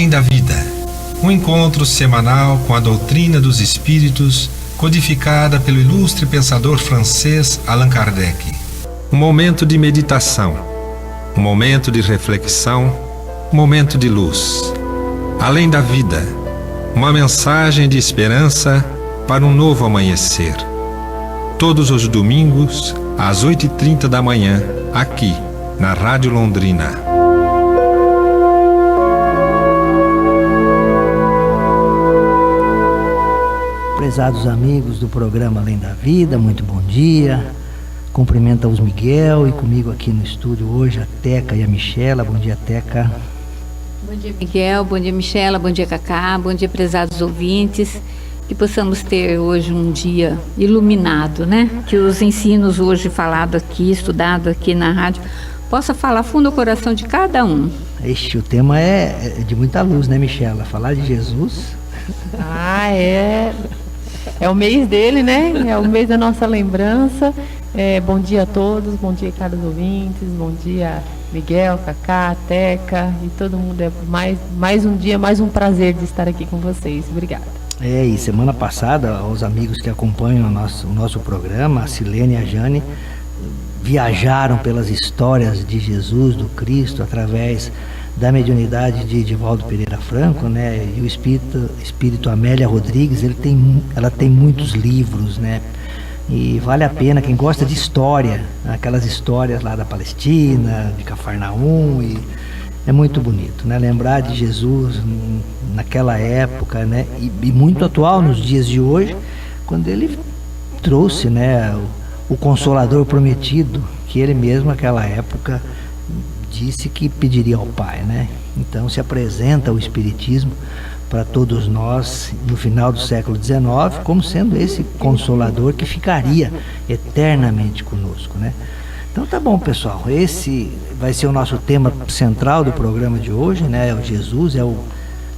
Além da Vida, um encontro semanal com a doutrina dos espíritos, codificada pelo ilustre pensador francês Allan Kardec. Um momento de meditação, um momento de reflexão, um momento de luz. Além da Vida, uma mensagem de esperança para um novo amanhecer. Todos os domingos, às 8h30 da manhã, aqui, na Rádio Londrina. Prezados amigos do programa Além da Vida, muito bom dia. Cumprimento aos Miguel e comigo aqui no estúdio hoje a Teca e a Michela. Bom dia, Teca. Bom dia, Miguel. Bom dia, Michela. Bom dia, Cacá. Bom dia, prezados ouvintes. Que possamos ter hoje um dia iluminado, né? Que os ensinos hoje falados aqui, estudados aqui na rádio, possa falar fundo ao coração de cada um. O tema é de muita luz, né, Michela? Falar de Jesus. É o mês dele, né? É o mês da nossa lembrança. Bom dia a todos, bom dia, caros ouvintes, bom dia, Miguel, Cacá, Teca e todo mundo. Mais um dia, mais um prazer de estar aqui com vocês. Obrigada. E semana passada, os amigos que acompanham o nosso programa, a Silene e a Jane, viajaram pelas histórias de Jesus, do Cristo, através da mediunidade de Divaldo Pereira Franco, né? E o espírito Amélia Rodrigues, ela tem muitos livros, né? E vale a pena, quem gosta de história, aquelas histórias lá da Palestina, de Cafarnaum, e é muito bonito, né? Lembrar de Jesus naquela época, né? E muito atual nos dias de hoje, quando ele trouxe, né, o Consolador prometido, que ele mesmo naquela época disse que pediria ao Pai, né? Então se apresenta o Espiritismo para todos nós no final do século XIX como sendo esse Consolador que ficaria eternamente conosco, né? Então tá bom, pessoal, esse vai ser o nosso tema central do programa de hoje, né? O Jesus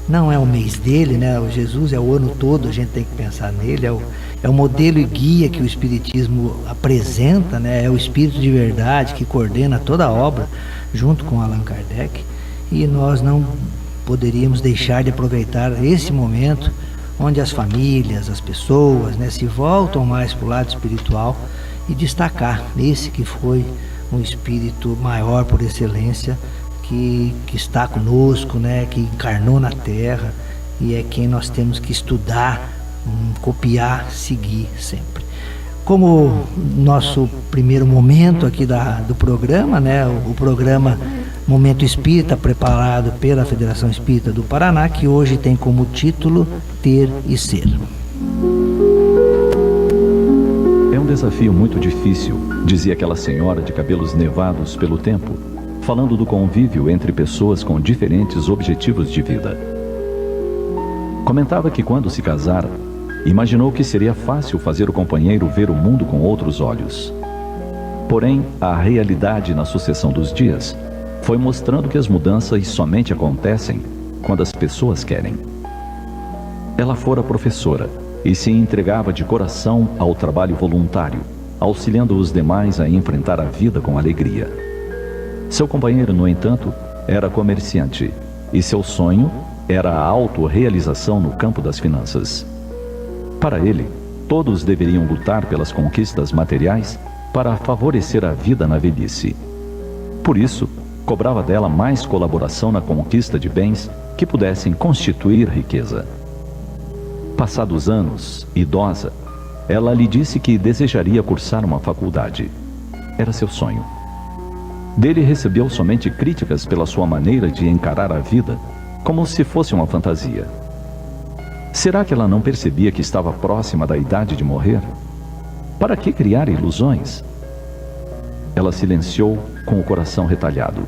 não é o mês dele, né? O Jesus é o ano todo, a gente tem que pensar nele, é o modelo e guia que o Espiritismo apresenta, né? É o Espírito de verdade que coordena toda a obra junto com Allan Kardec, e nós não poderíamos deixar de aproveitar esse momento onde as famílias, as pessoas, né, se voltam mais para o lado espiritual e destacar esse que foi um espírito maior por excelência, que está conosco, né, que encarnou na Terra, e é quem nós temos que estudar, copiar, seguir sempre. Como nosso primeiro momento aqui do programa, né, o programa Momento Espírita, preparado pela Federação Espírita do Paraná, que hoje tem como título Ter e Ser. É um desafio muito difícil, dizia aquela senhora de cabelos nevados pelo tempo, falando do convívio entre pessoas com diferentes objetivos de vida. Comentava que quando se casara, imaginou que seria fácil fazer o companheiro ver o mundo com outros olhos. Porém, a realidade na sucessão dos dias foi mostrando que as mudanças somente acontecem quando as pessoas querem. Ela fora professora e se entregava de coração ao trabalho voluntário, auxiliando os demais a enfrentar a vida com alegria. Seu companheiro, no entanto, era comerciante e seu sonho era a autorrealização no campo das finanças. Para ele, todos deveriam lutar pelas conquistas materiais para favorecer a vida na velhice. Por isso, cobrava dela mais colaboração na conquista de bens que pudessem constituir riqueza. Passados anos, idosa, ela lhe disse que desejaria cursar uma faculdade. Era seu sonho. Dele recebeu somente críticas pela sua maneira de encarar a vida, como se fosse uma fantasia. Será que ela não percebia que estava próxima da idade de morrer? Para que criar ilusões? Ela silenciou com o coração retalhado.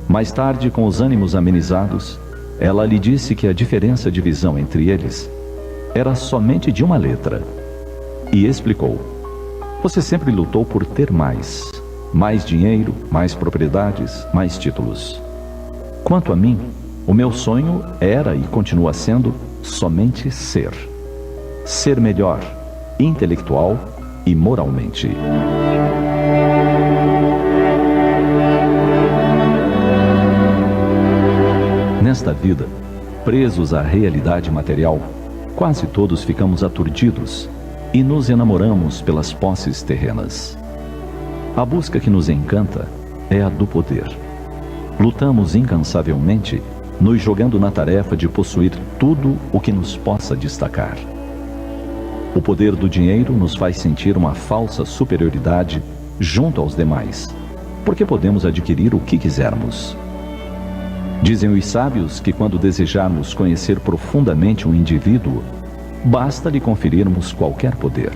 Mais tarde, com os ânimos amenizados, ela lhe disse que a diferença de visão entre eles era somente de uma letra. E explicou: você sempre lutou por ter mais dinheiro, mais propriedades, mais títulos. Quanto a mim, o meu sonho era e continua sendo somente ser. Ser melhor, intelectual e moralmente. Nesta vida, presos à realidade material, quase todos ficamos aturdidos e nos enamoramos pelas posses terrenas. A busca que nos encanta é a do poder. Lutamos incansavelmente, nos jogando na tarefa de possuir tudo o que nos possa destacar. O poder do dinheiro nos faz sentir uma falsa superioridade junto aos demais, porque podemos adquirir o que quisermos. Dizem os sábios que quando desejarmos conhecer profundamente um indivíduo, basta lhe conferirmos qualquer poder.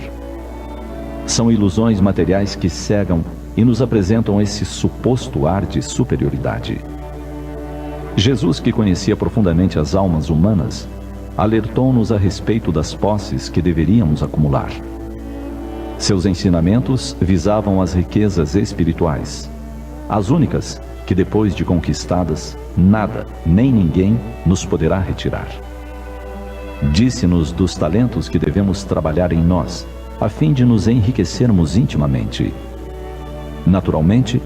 São ilusões materiais que cegam e nos apresentam esse suposto ar de superioridade. Jesus, que conhecia profundamente as almas humanas, alertou-nos a respeito das posses que deveríamos acumular. Seus ensinamentos visavam as riquezas espirituais, as únicas que, depois de conquistadas, nada, nem ninguém nos poderá retirar. Disse-nos dos talentos que devemos trabalhar em nós, a fim de nos enriquecermos intimamente. Naturalmente,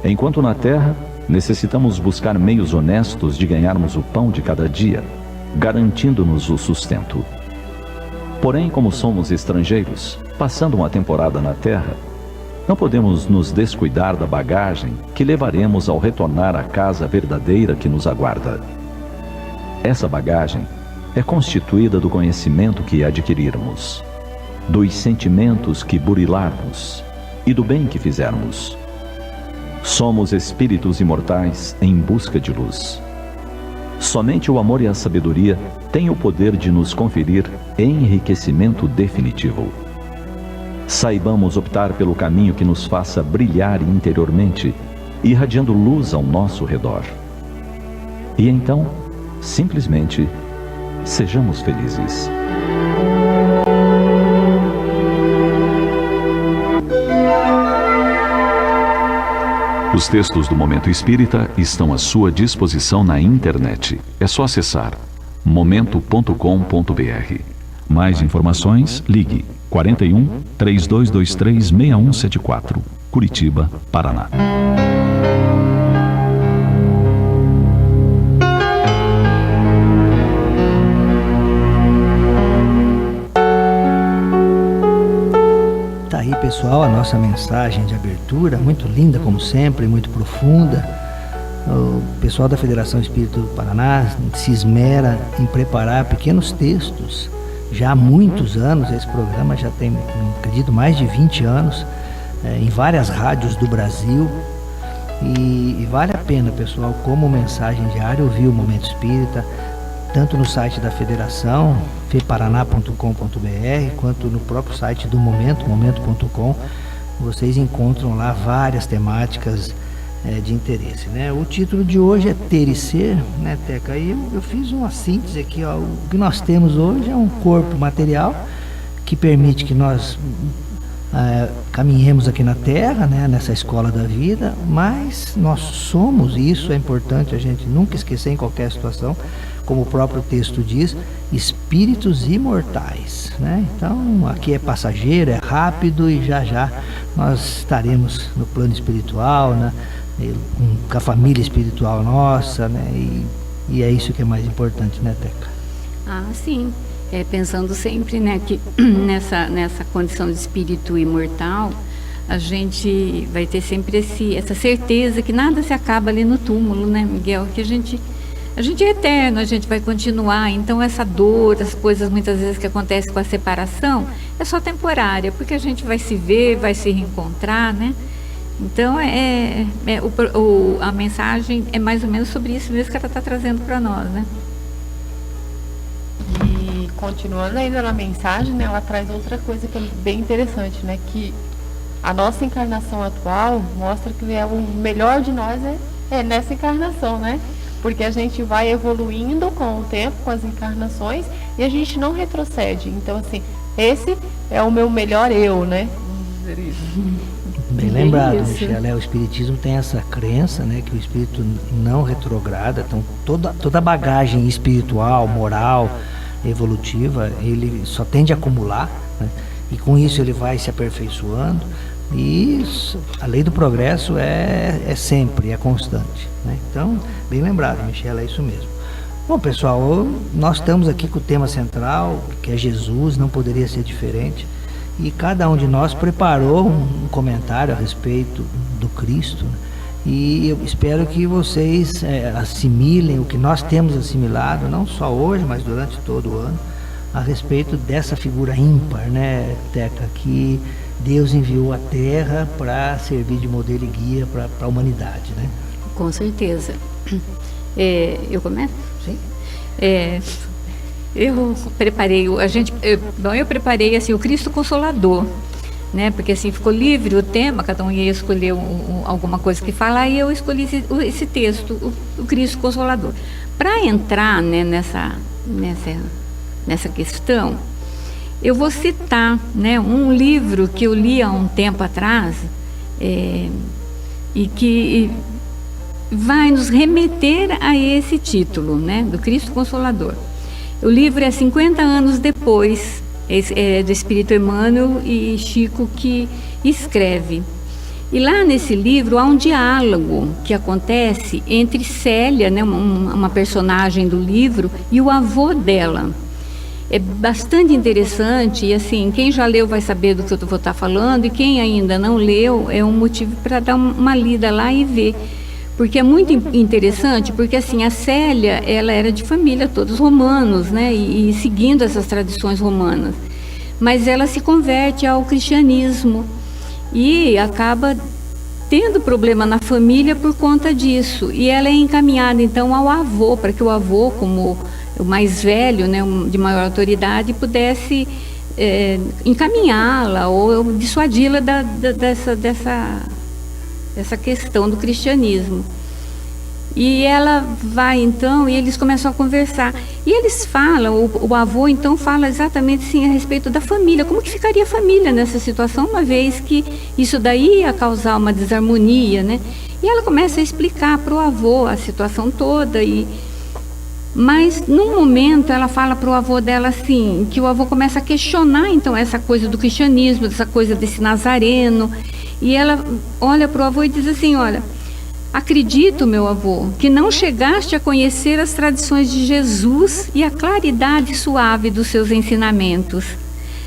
enquanto na terra, necessitamos buscar meios honestos de ganharmos o pão de cada dia, garantindo-nos o sustento. Porém, como somos estrangeiros, passando uma temporada na terra, não podemos nos descuidar da bagagem que levaremos ao retornar à casa verdadeira que nos aguarda. Essa bagagem é constituída do conhecimento que adquirirmos, dos sentimentos que burilarmos e do bem que fizermos. Somos espíritos imortais em busca de luz. Somente o amor e a sabedoria têm o poder de nos conferir enriquecimento definitivo. Saibamos optar pelo caminho que nos faça brilhar interiormente, irradiando luz ao nosso redor. E então, simplesmente, sejamos felizes. Os textos do Momento Espírita estão à sua disposição na internet. É só acessar momento.com.br. Mais informações, ligue 41 3223 6174, Curitiba, Paraná. Tá aí, pessoal, a nossa mensagem de abertura, muito linda como sempre, muito profunda. O pessoal da Federação Espírita do Paraná se esmera em preparar pequenos textos. Já há muitos anos, esse programa já tem, acredito, mais de 20 anos, em várias rádios do Brasil. E vale a pena, pessoal, como mensagem diária, ouvir o Momento Espírita, tanto no site da Federação, feparaná.com.br, quanto no próprio site do Momento, momento.com. Vocês encontram lá várias temáticas de interesse, né? O título de hoje é Ter e Ser, né, Teca? E eu fiz uma síntese aqui, ó. O que nós temos hoje é um corpo material que permite que nós caminhemos aqui na Terra, né, nessa escola da vida, mas nós somos, e isso é importante a gente nunca esquecer em qualquer situação, como o próprio texto diz, espíritos imortais, né? Então aqui é passageiro, é rápido, e já já nós estaremos no plano espiritual, né, com a família espiritual nossa, né? E é isso que é mais importante, né, Teca? Ah, sim. Pensando sempre, né, que nessa condição de espírito imortal, a gente vai ter sempre essa certeza que nada se acaba ali no túmulo, né, Miguel? Que a gente é eterno, a gente vai continuar. Então essa dor, as coisas muitas vezes que acontecem com a separação, é só temporária, porque a gente vai se ver, vai se reencontrar, né? Então a mensagem é mais ou menos sobre isso mesmo que ela está trazendo para nós, né? E continuando ainda na mensagem, né, ela traz outra coisa que é bem interessante, né? Que a nossa encarnação atual mostra que o melhor de nós é nessa encarnação, né? Porque a gente vai evoluindo com o tempo, com as encarnações, e a gente não retrocede. Então, assim, esse é o meu melhor eu, né? Vamos dizer isso. Bem lembrado, Michele, o Espiritismo tem essa crença, né, que o Espírito não retrograda. Então toda a bagagem espiritual, moral, evolutiva, ele só tende a acumular, né, e com isso ele vai se aperfeiçoando, e isso, a lei do progresso é sempre, é constante, né? Então, bem lembrado, Michele, é isso mesmo. Bom, pessoal, nós estamos aqui com o tema central, que é Jesus, não poderia ser diferente. E cada um de nós preparou um comentário a respeito do Cristo. E eu espero que vocês assimilem o que nós temos assimilado, não só hoje, mas durante todo o ano, a respeito dessa figura ímpar, né, Teca, que Deus enviou à Terra para servir de modelo e guia para a humanidade, né? Com certeza. Eu começo? Sim. Eu preparei, eu preparei assim, o Cristo Consolador, né? Porque assim ficou livre o tema, cada um ia escolher alguma coisa que falar, e eu escolhi esse texto, o Cristo Consolador. Para entrar, né, nessa questão, eu vou citar, né, um livro que eu li há um tempo atrás, e que vai nos remeter a esse título, né, do Cristo Consolador. O livro é 50 anos depois, do Espírito Emmanuel e Chico que escreve. E lá nesse livro há um diálogo que acontece entre Célia, né, uma personagem do livro, e o avô dela. É bastante interessante e assim, quem já leu vai saber do que eu vou estar falando, e quem ainda não leu é um motivo para dar uma lida lá e ver. Porque é muito interessante, porque assim, a Célia, ela era de família, todos romanos, né, e seguindo essas tradições romanas. Mas ela se converte ao cristianismo e acaba tendo problema na família por conta disso. E ela é encaminhada então ao avô, para que o avô, como o mais velho, né, de maior autoridade, pudesse encaminhá-la ou dissuadi-la dessa questão do cristianismo. E ela vai então, e eles começam a conversar, e eles falam, o avô então fala exatamente assim a respeito da família, como que ficaria a família nessa situação, uma vez que isso daí ia causar uma desarmonia, né? E ela começa a explicar para o avô a situação toda, mas num momento ela fala para o avô dela assim, que o avô começa a questionar então essa coisa do cristianismo, essa coisa desse nazareno. E ela olha para o avô e diz assim, olha, acredito, meu avô, que não chegaste a conhecer as tradições de Jesus e a claridade suave dos seus ensinamentos.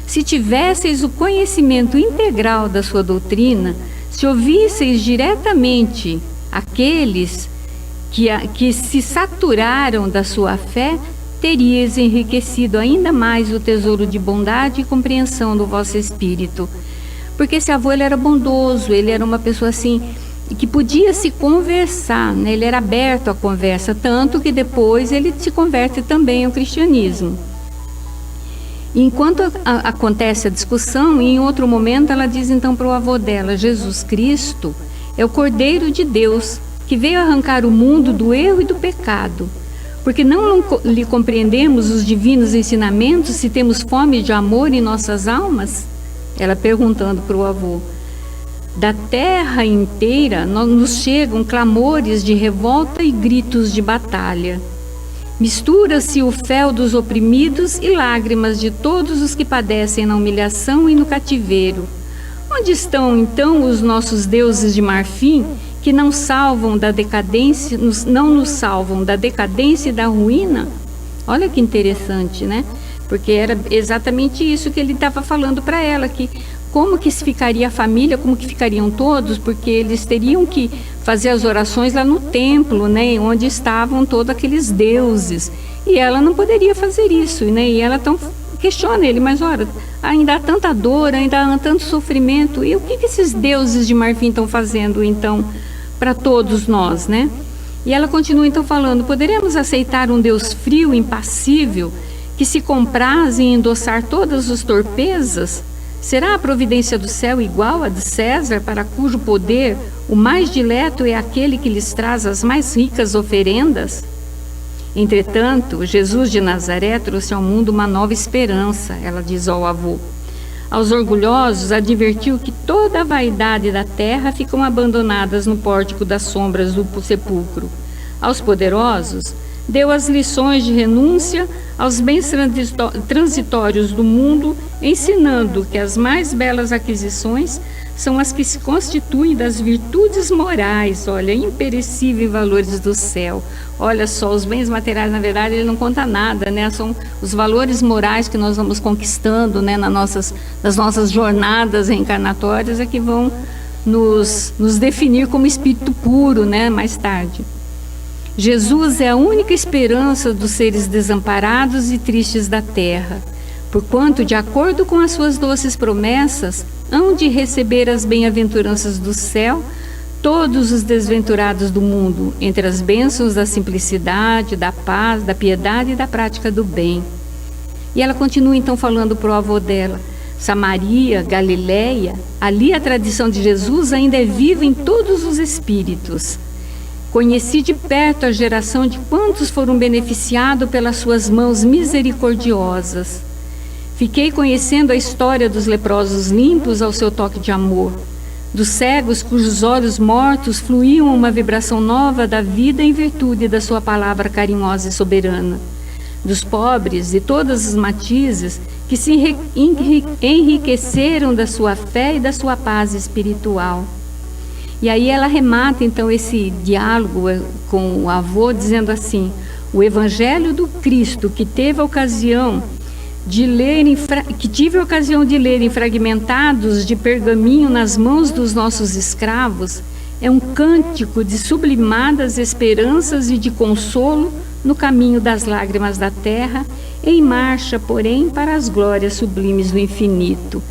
Se tivesseis o conhecimento integral da sua doutrina, se ouvisseis diretamente aqueles que se saturaram da sua fé, terias enriquecido ainda mais o tesouro de bondade e compreensão do vosso espírito. Porque esse avô, ele era bondoso, ele era uma pessoa assim, que podia se conversar, né? Ele era aberto à conversa, tanto que depois ele se converte também ao cristianismo. Enquanto acontece a discussão, em outro momento ela diz então para o avô dela, Jesus Cristo é o Cordeiro de Deus, que veio arrancar o mundo do erro e do pecado. Porque não lhe compreendemos os divinos ensinamentos se temos fome de amor em nossas almas? Ela perguntando para o avô. Da terra inteira nos chegam clamores de revolta e gritos de batalha. Mistura-se o fel dos oprimidos e lágrimas de todos os que padecem na humilhação e no cativeiro. Onde estão então os nossos deuses de marfim que não salvam da decadência, não nos salvam da decadência e da ruína? Olha que interessante, né? Porque era exatamente isso que ele estava falando para ela, que como que se ficaria a família, como que ficariam todos, porque eles teriam que fazer as orações lá no templo, né, onde estavam todos aqueles deuses, e ela não poderia fazer isso, né, e ela então questiona ele, mas olha, ainda há tanta dor, ainda há tanto sofrimento, e o que esses deuses de marfim estão fazendo então para todos nós, né? E ela continua então falando, poderemos aceitar um Deus frio, impassível, que se compraz em endossar todas as torpezas? Será a providência do céu igual à de César, para cujo poder o mais dileto é aquele que lhes traz as mais ricas oferendas? Entretanto, Jesus de Nazaré trouxe ao mundo uma nova esperança, ela diz ao avô. Aos orgulhosos advertiu que toda a vaidade da terra ficam abandonadas no pórtico das sombras do sepulcro. Aos poderosos deu as lições de renúncia aos bens transitórios do mundo, ensinando que as mais belas aquisições são as que se constituem das virtudes morais, olha, imperecíveis valores do céu. Olha só, os bens materiais, na verdade, ele não conta nada, né? São os valores morais que nós vamos conquistando, né, nas nossas jornadas reencarnatórias, é que vão nos definir como espírito puro, né, mais tarde. Jesus é a única esperança dos seres desamparados e tristes da terra, porquanto, de acordo com as suas doces promessas, hão de receber as bem-aventuranças do céu todos os desventurados do mundo, entre as bênçãos da simplicidade, da paz, da piedade e da prática do bem. E ela continua então falando para o avô dela: Samaria, Galileia, ali a tradição de Jesus ainda é viva em todos os espíritos. Conheci de perto a geração de quantos foram beneficiados pelas suas mãos misericordiosas. Fiquei conhecendo a história dos leprosos limpos ao seu toque de amor, dos cegos cujos olhos mortos fluíam uma vibração nova da vida em virtude da sua palavra carinhosa e soberana, dos pobres de todas as matizes que se enriqueceram da sua fé e da sua paz espiritual. E aí ela remata então esse diálogo com o avô dizendo assim: o Evangelho do Cristo que tive a ocasião de ler em fragmentados de pergaminho nas mãos dos nossos escravos é um cântico de sublimadas esperanças e de consolo no caminho das lágrimas da terra, em marcha, porém, para as glórias sublimes do infinito.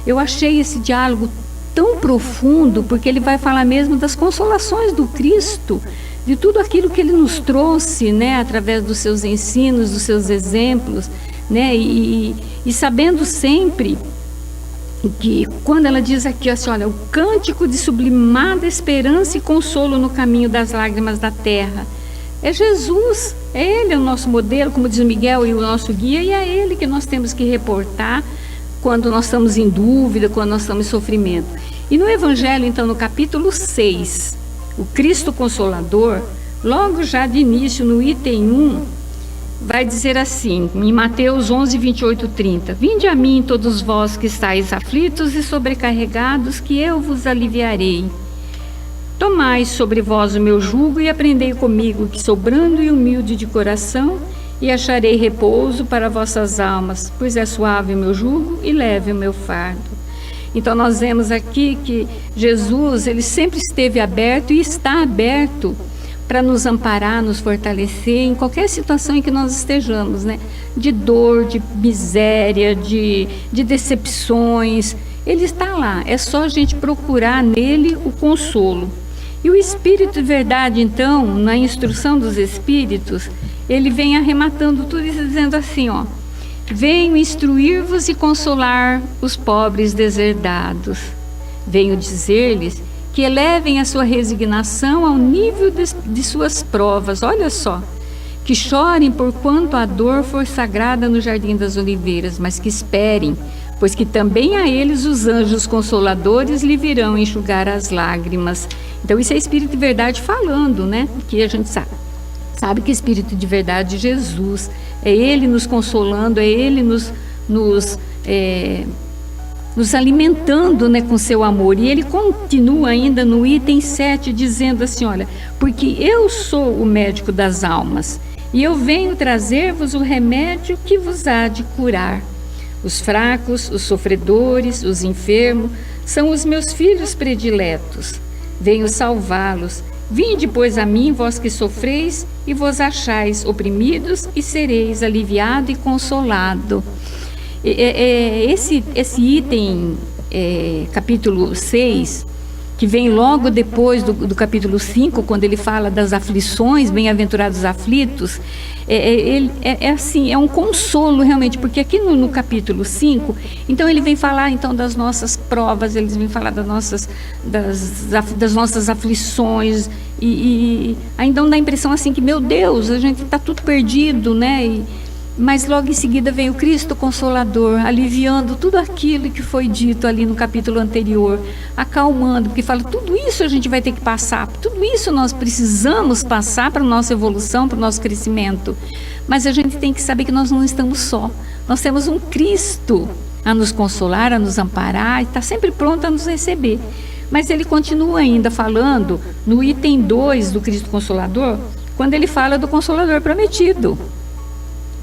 Eu achei esse diálogo tão profundo, porque ele vai falar mesmo das consolações do Cristo, de tudo aquilo que ele nos trouxe, né, através dos seus ensinos, dos seus exemplos, né, e sabendo sempre que, quando ela diz aqui assim, olha, o cântico de sublimada esperança e consolo no caminho das lágrimas da terra, é Jesus, ele é o nosso modelo, como diz o Miguel, e o nosso guia, e é ele que nós temos que reportar quando nós estamos em dúvida, quando nós estamos em sofrimento. E no Evangelho, então, no capítulo 6, o Cristo Consolador, logo já de início, no item 1, vai dizer assim, em Mateus 11, 28, 30, Vinde a mim todos vós que estáis aflitos e sobrecarregados, que eu vos aliviarei. Tomai sobre vós o meu jugo e aprendei comigo, que sou brando e humilde de coração, e acharei repouso para vossas almas, pois é suave o meu jugo e leve o meu fardo. Então nós vemos aqui que Jesus, ele sempre esteve aberto e está aberto para nos amparar, nos fortalecer em qualquer situação em que nós estejamos, né? De dor, de miséria, de decepções. Ele está lá, é só a gente procurar nele o consolo. E o Espírito de verdade, então, na instrução dos Espíritos, ele vem arrematando tudo isso, dizendo assim, ó: venho instruir-vos e consolar os pobres deserdados. Venho dizer-lhes que elevem a sua resignação ao nível de suas provas. Olha só, que chorem por quanto a dor for sagrada no Jardim das Oliveiras, mas que esperem, pois que também a eles os anjos consoladores lhe virão enxugar as lágrimas. Então isso é Espírito de verdade falando, né? Que a gente sabe que Espírito de verdade é Jesus, é Ele nos consolando, é Ele nos alimentando, né, com seu amor. E ele continua ainda no item 7 dizendo assim, olha, porque eu sou o médico das almas e eu venho trazer-vos o remédio que vos há de curar. Os fracos, os sofredores, os enfermos são os meus filhos prediletos. Venho salvá-los. Vinde, pois, a mim, vós que sofreis e vos achais oprimidos, e sereis aliviado e consolado. Esse item, capítulo 6, que vem logo depois do capítulo 5, quando ele fala das aflições, bem-aventurados aflitos, é um consolo realmente, porque aqui no capítulo 5, então ele vem falar então das nossas provas, eles vêm falar das nossas aflições, e ainda dá a impressão assim que, meu Deus, a gente está tudo perdido, né? Mas logo em seguida vem o Cristo Consolador, aliviando tudo aquilo que foi dito ali no capítulo anterior, acalmando, porque fala, tudo isso a gente vai ter que passar, tudo isso nós precisamos passar para a nossa evolução, para o nosso crescimento. Mas a gente tem que saber que nós não estamos só, nós temos um Cristo a nos consolar, a nos amparar, e está sempre pronto a nos receber. Mas ele continua ainda falando no item 2 do Cristo Consolador, quando ele fala do Consolador prometido.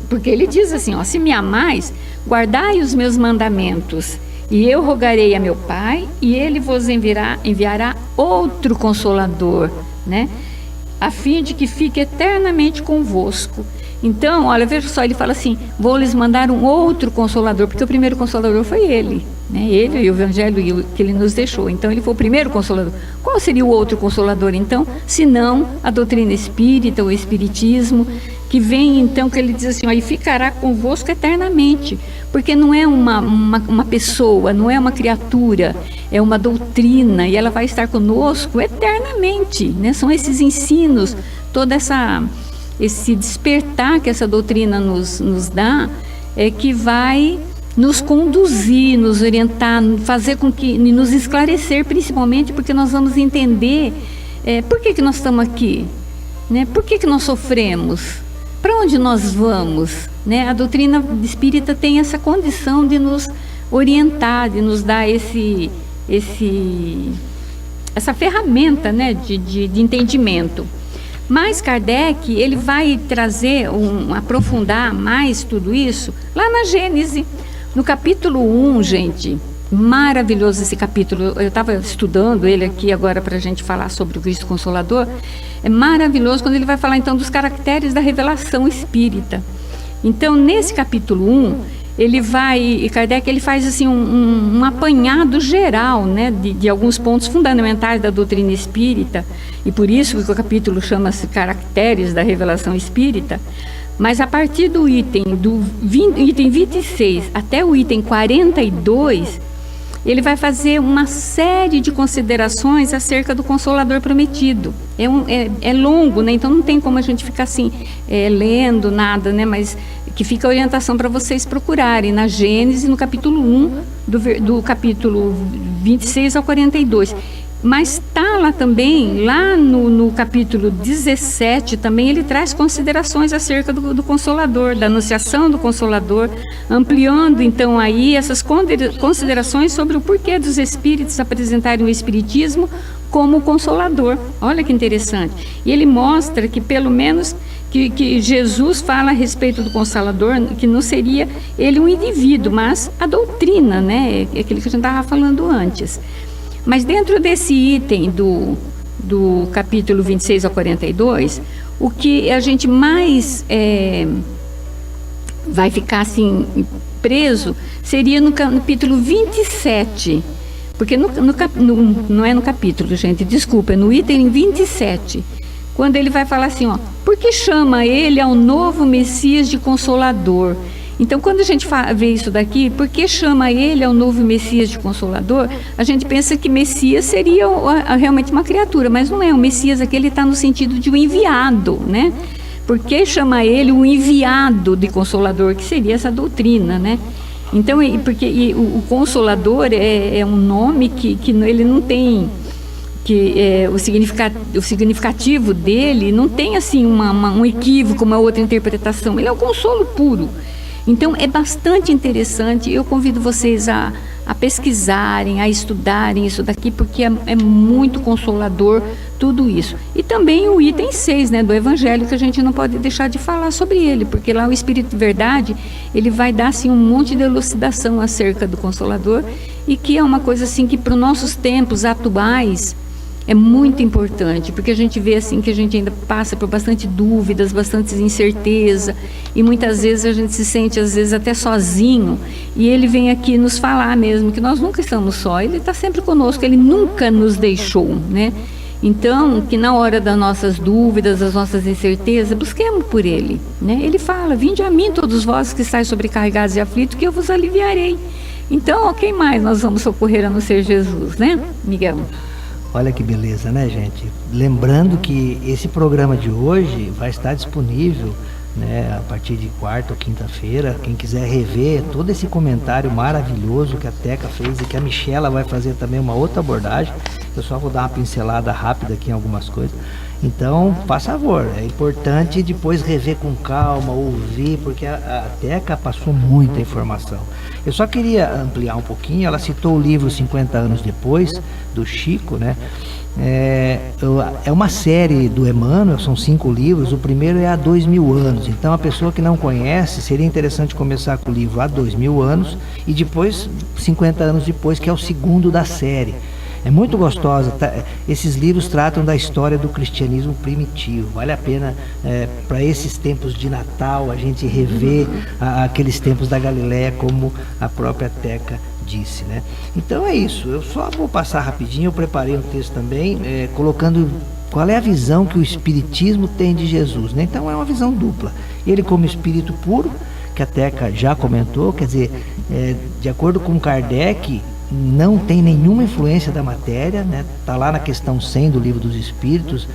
Porque ele diz assim, ó, se me amais, guardai os meus mandamentos, e eu rogarei a meu Pai, e ele vos enviará outro Consolador, né? A fim de que fique eternamente convosco. Então, olha, veja só, ele fala assim, vou lhes mandar um outro Consolador, porque o primeiro Consolador foi ele, né? Ele e o Evangelho que ele nos deixou. Então, ele foi o primeiro Consolador. Qual seria o outro Consolador, então? Se não a doutrina espírita, o Espiritismo, que vem, então, que ele diz assim, ó, e ficará convosco eternamente, porque não é uma pessoa, não é uma criatura, é uma doutrina, e ela vai estar conosco eternamente, né? São esses ensinos, toda esse despertar que essa doutrina nos dá, é que vai nos conduzir, nos orientar, fazer com que, nos esclarecer, principalmente porque nós vamos entender por que nós estamos aqui, né? Por que nós sofremos, para onde nós vamos, né? A doutrina espírita tem essa condição de nos orientar, de nos dar essa ferramenta, né? de entendimento. Mas Kardec, ele vai trazer, aprofundar mais tudo isso lá na Gênese, no capítulo 1, gente. Maravilhoso esse capítulo. Eu estava estudando ele aqui agora para a gente falar sobre o Cristo Consolador. É maravilhoso quando ele vai falar então dos caracteres da revelação espírita. Então, nesse capítulo 1, Kardec ele faz assim um apanhado geral, né, de alguns pontos fundamentais da doutrina espírita, e por isso que o capítulo chama-se Caracteres da Revelação Espírita. Mas a partir do item 26 até o item 42, ele vai fazer uma série de considerações acerca do Consolador prometido. É longo, né? Então não tem como a gente ficar assim, lendo nada, né? Mas que fica a orientação para vocês procurarem na Gênesis, no capítulo 1, do capítulo 26 ao 42. Mas está lá também, lá no capítulo 17, também ele traz considerações acerca do Consolador, da anunciação do Consolador, ampliando então aí essas considerações sobre o porquê dos espíritos apresentarem o Espiritismo como Consolador. Olha que interessante. E ele mostra que pelo menos que Jesus fala a respeito do Consolador, que não seria ele um indivíduo, mas a doutrina, né? É aquilo que a gente estava falando antes. Mas dentro desse item do capítulo 26 ao 42, o que a gente mais vai ficar assim preso seria no capítulo 27, porque não é no capítulo, gente, desculpa, é no item 27, quando ele vai falar assim, ó, por que chama ele ao novo Messias de Consolador? Então, quando a gente vê isso daqui, por que chama ele ao novo Messias de Consolador? A gente pensa que Messias seria realmente uma criatura, mas não é. O Messias aqui está no sentido de um enviado, né? Por que chama ele o enviado de Consolador, que seria essa doutrina, né? Então, porque o Consolador é um nome que ele não tem... o significativo dele não tem assim um equívoco, uma outra interpretação. Ele é o consolo puro. Então, é bastante interessante. Eu convido vocês a pesquisarem, a estudarem isso daqui, porque é muito consolador tudo isso. E também o item 6, né, do Evangelho, que a gente não pode deixar de falar sobre ele, porque lá o Espírito de Verdade, ele vai dar assim, um monte de elucidação acerca do Consolador, e que é uma coisa assim que para os nossos tempos atuais é muito importante, porque a gente vê assim que a gente ainda passa por bastante dúvidas, bastante incerteza, e muitas vezes a gente se sente às vezes até sozinho, e ele vem aqui nos falar mesmo que nós nunca estamos só, ele está sempre conosco, ele nunca nos deixou, né? Então, que na hora das nossas dúvidas, das nossas incertezas, busquemos por ele, né? Ele fala, vinde a mim todos vós que estáis sobrecarregados e aflitos, que eu vos aliviarei. Então, quem mais nós vamos socorrer a não ser Jesus, né, Miguel? Olha que beleza, né, gente? Lembrando que esse programa de hoje vai estar disponível né, a partir de quarta ou quinta-feira. Quem quiser rever todo esse comentário maravilhoso que a Teca fez e que a Michela vai fazer também uma outra abordagem, eu só vou dar uma pincelada rápida aqui em algumas coisas. Então, por favor, é importante depois rever com calma, ouvir, porque a Teca passou muita informação. Eu só queria ampliar um pouquinho. Ela citou o livro 50 anos depois, do Chico, né? É uma série do Emmanuel, são 5 livros. O primeiro é há 2000 anos. Então, a pessoa que não conhece, seria interessante começar com o livro há 2000 anos e depois 50 anos depois, que é o segundo da série. É muito gostosa, tá? Esses livros tratam da história do cristianismo primitivo. Vale a pena, para esses tempos de Natal, a gente rever aqueles tempos da Galileia, como a própria Teca disse, né? Então é isso, eu só vou passar rapidinho. Eu preparei um texto também, colocando qual é a visão que o Espiritismo tem de Jesus, né? Então é uma visão dupla. Ele como espírito puro, que a Teca já comentou, quer dizer, de acordo com Kardec, não tem nenhuma influência da matéria, né? Tá lá na questão 100 do Livro dos Espíritos,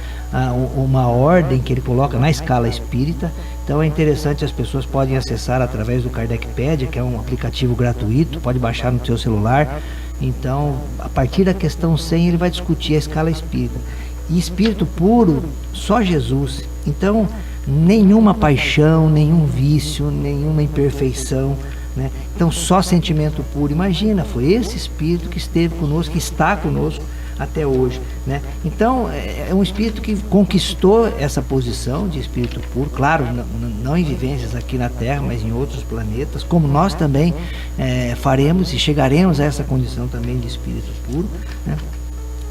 uma ordem que ele coloca na escala espírita. Então é interessante, as pessoas podem acessar através do Kardecpedia, que é um aplicativo gratuito, pode baixar no seu celular. Então, a partir da questão 100, ele vai discutir a escala espírita. E espírito puro, só Jesus. Então, nenhuma paixão, nenhum vício, nenhuma imperfeição, né? Então, só sentimento puro. Imagina, foi esse espírito que esteve conosco, que está conosco até hoje, né? Então, é um espírito que conquistou essa posição de espírito puro, claro, não em vivências aqui na Terra, mas em outros planetas, como nós também faremos e chegaremos a essa condição também de espírito puro, né?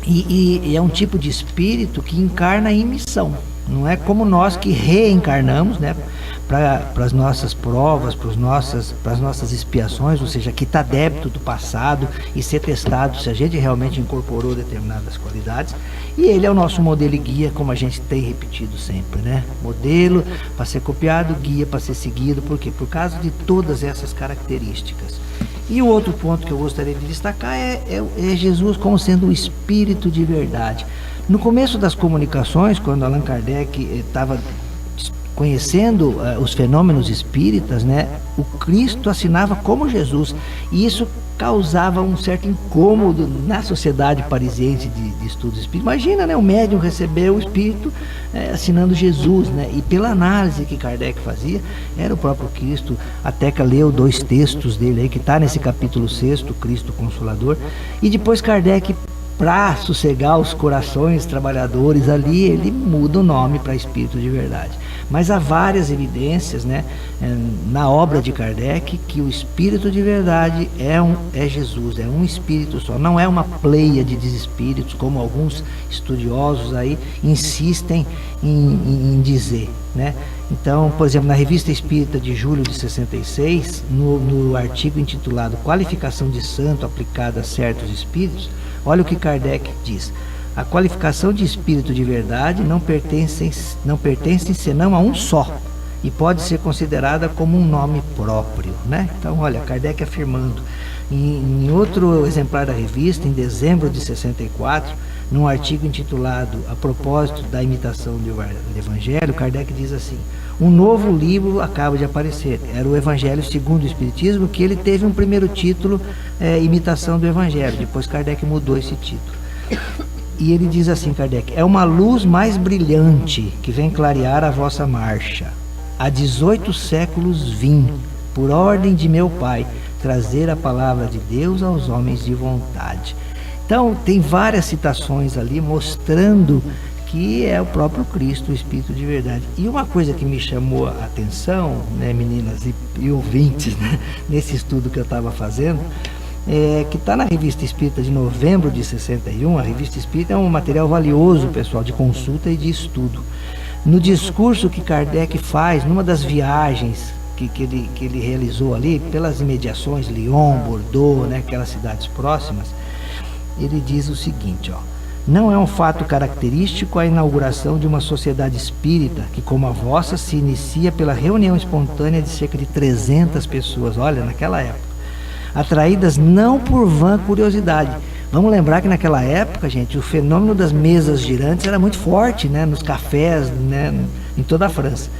E é um tipo de espírito que encarna em missão. Não é como nós que reencarnamos, né, para as nossas provas, para as nossas expiações, ou seja, quitar débito do passado e ser testado se a gente realmente incorporou determinadas qualidades. E ele é o nosso modelo e guia, como a gente tem repetido sempre, né? Modelo para ser copiado, guia para ser seguido. Por quê? Por causa de todas essas características. E o outro ponto que eu gostaria de destacar é Jesus como sendo o espírito de verdade. No começo das comunicações, quando Allan Kardec estava conhecendo os fenômenos espíritas, né, o Cristo assinava como Jesus, e isso causava um certo incômodo na sociedade parisiense de estudos espíritas. Imagina, né, o médium receber o espírito assinando Jesus, né, e pela análise que Kardec fazia, era o próprio Cristo. A Teca leu 2 textos dele aí, que está nesse capítulo 6, Cristo Consolador, e depois Kardec, para sossegar os corações trabalhadores ali, ele muda o nome para Espírito de Verdade. Mas há várias evidências, né, na obra de Kardec, que o Espírito de Verdade é Jesus, é um Espírito só, não é uma pleiade de espíritos, como alguns estudiosos aí insistem em dizer, né? Então, por exemplo, na Revista Espírita de julho de 66, no artigo intitulado Qualificação de Santo aplicada a certos espíritos, olha o que Kardec diz: a qualificação de espírito de verdade não pertence senão a um só, e pode ser considerada como um nome próprio, né? Então, olha, Kardec afirmando. Em outro exemplar da revista, em dezembro de 64, num artigo intitulado A propósito da imitação do Evangelho, Kardec diz assim: um novo livro acaba de aparecer, era o Evangelho segundo o Espiritismo, que ele teve um primeiro título, Imitação do Evangelho. Depois Kardec mudou esse título. E ele diz assim, Kardec: é uma luz mais brilhante que vem clarear a vossa marcha. Há 18 séculos vim, por ordem de meu Pai, trazer a palavra de Deus aos homens de vontade. Então, tem várias citações ali mostrando que é o próprio Cristo, o Espírito de Verdade. E uma coisa que me chamou a atenção, né, meninas e ouvintes, né, nesse estudo que eu estava fazendo, que está na Revista Espírita de novembro de 61. A Revista Espírita é um material valioso, pessoal, de consulta e de estudo. No discurso que Kardec faz, numa das viagens que ele realizou ali, pelas imediações, Lyon, Bordeaux, né, aquelas cidades próximas, ele diz o seguinte, ó: não é um fato característico a inauguração de uma sociedade espírita que, como a vossa, se inicia pela reunião espontânea de cerca de 300 pessoas, olha, naquela época, atraídas não por vã curiosidade. Vamos lembrar que naquela época, gente, o fenômeno das mesas girantes era muito forte, né, nos cafés, né, em toda a França.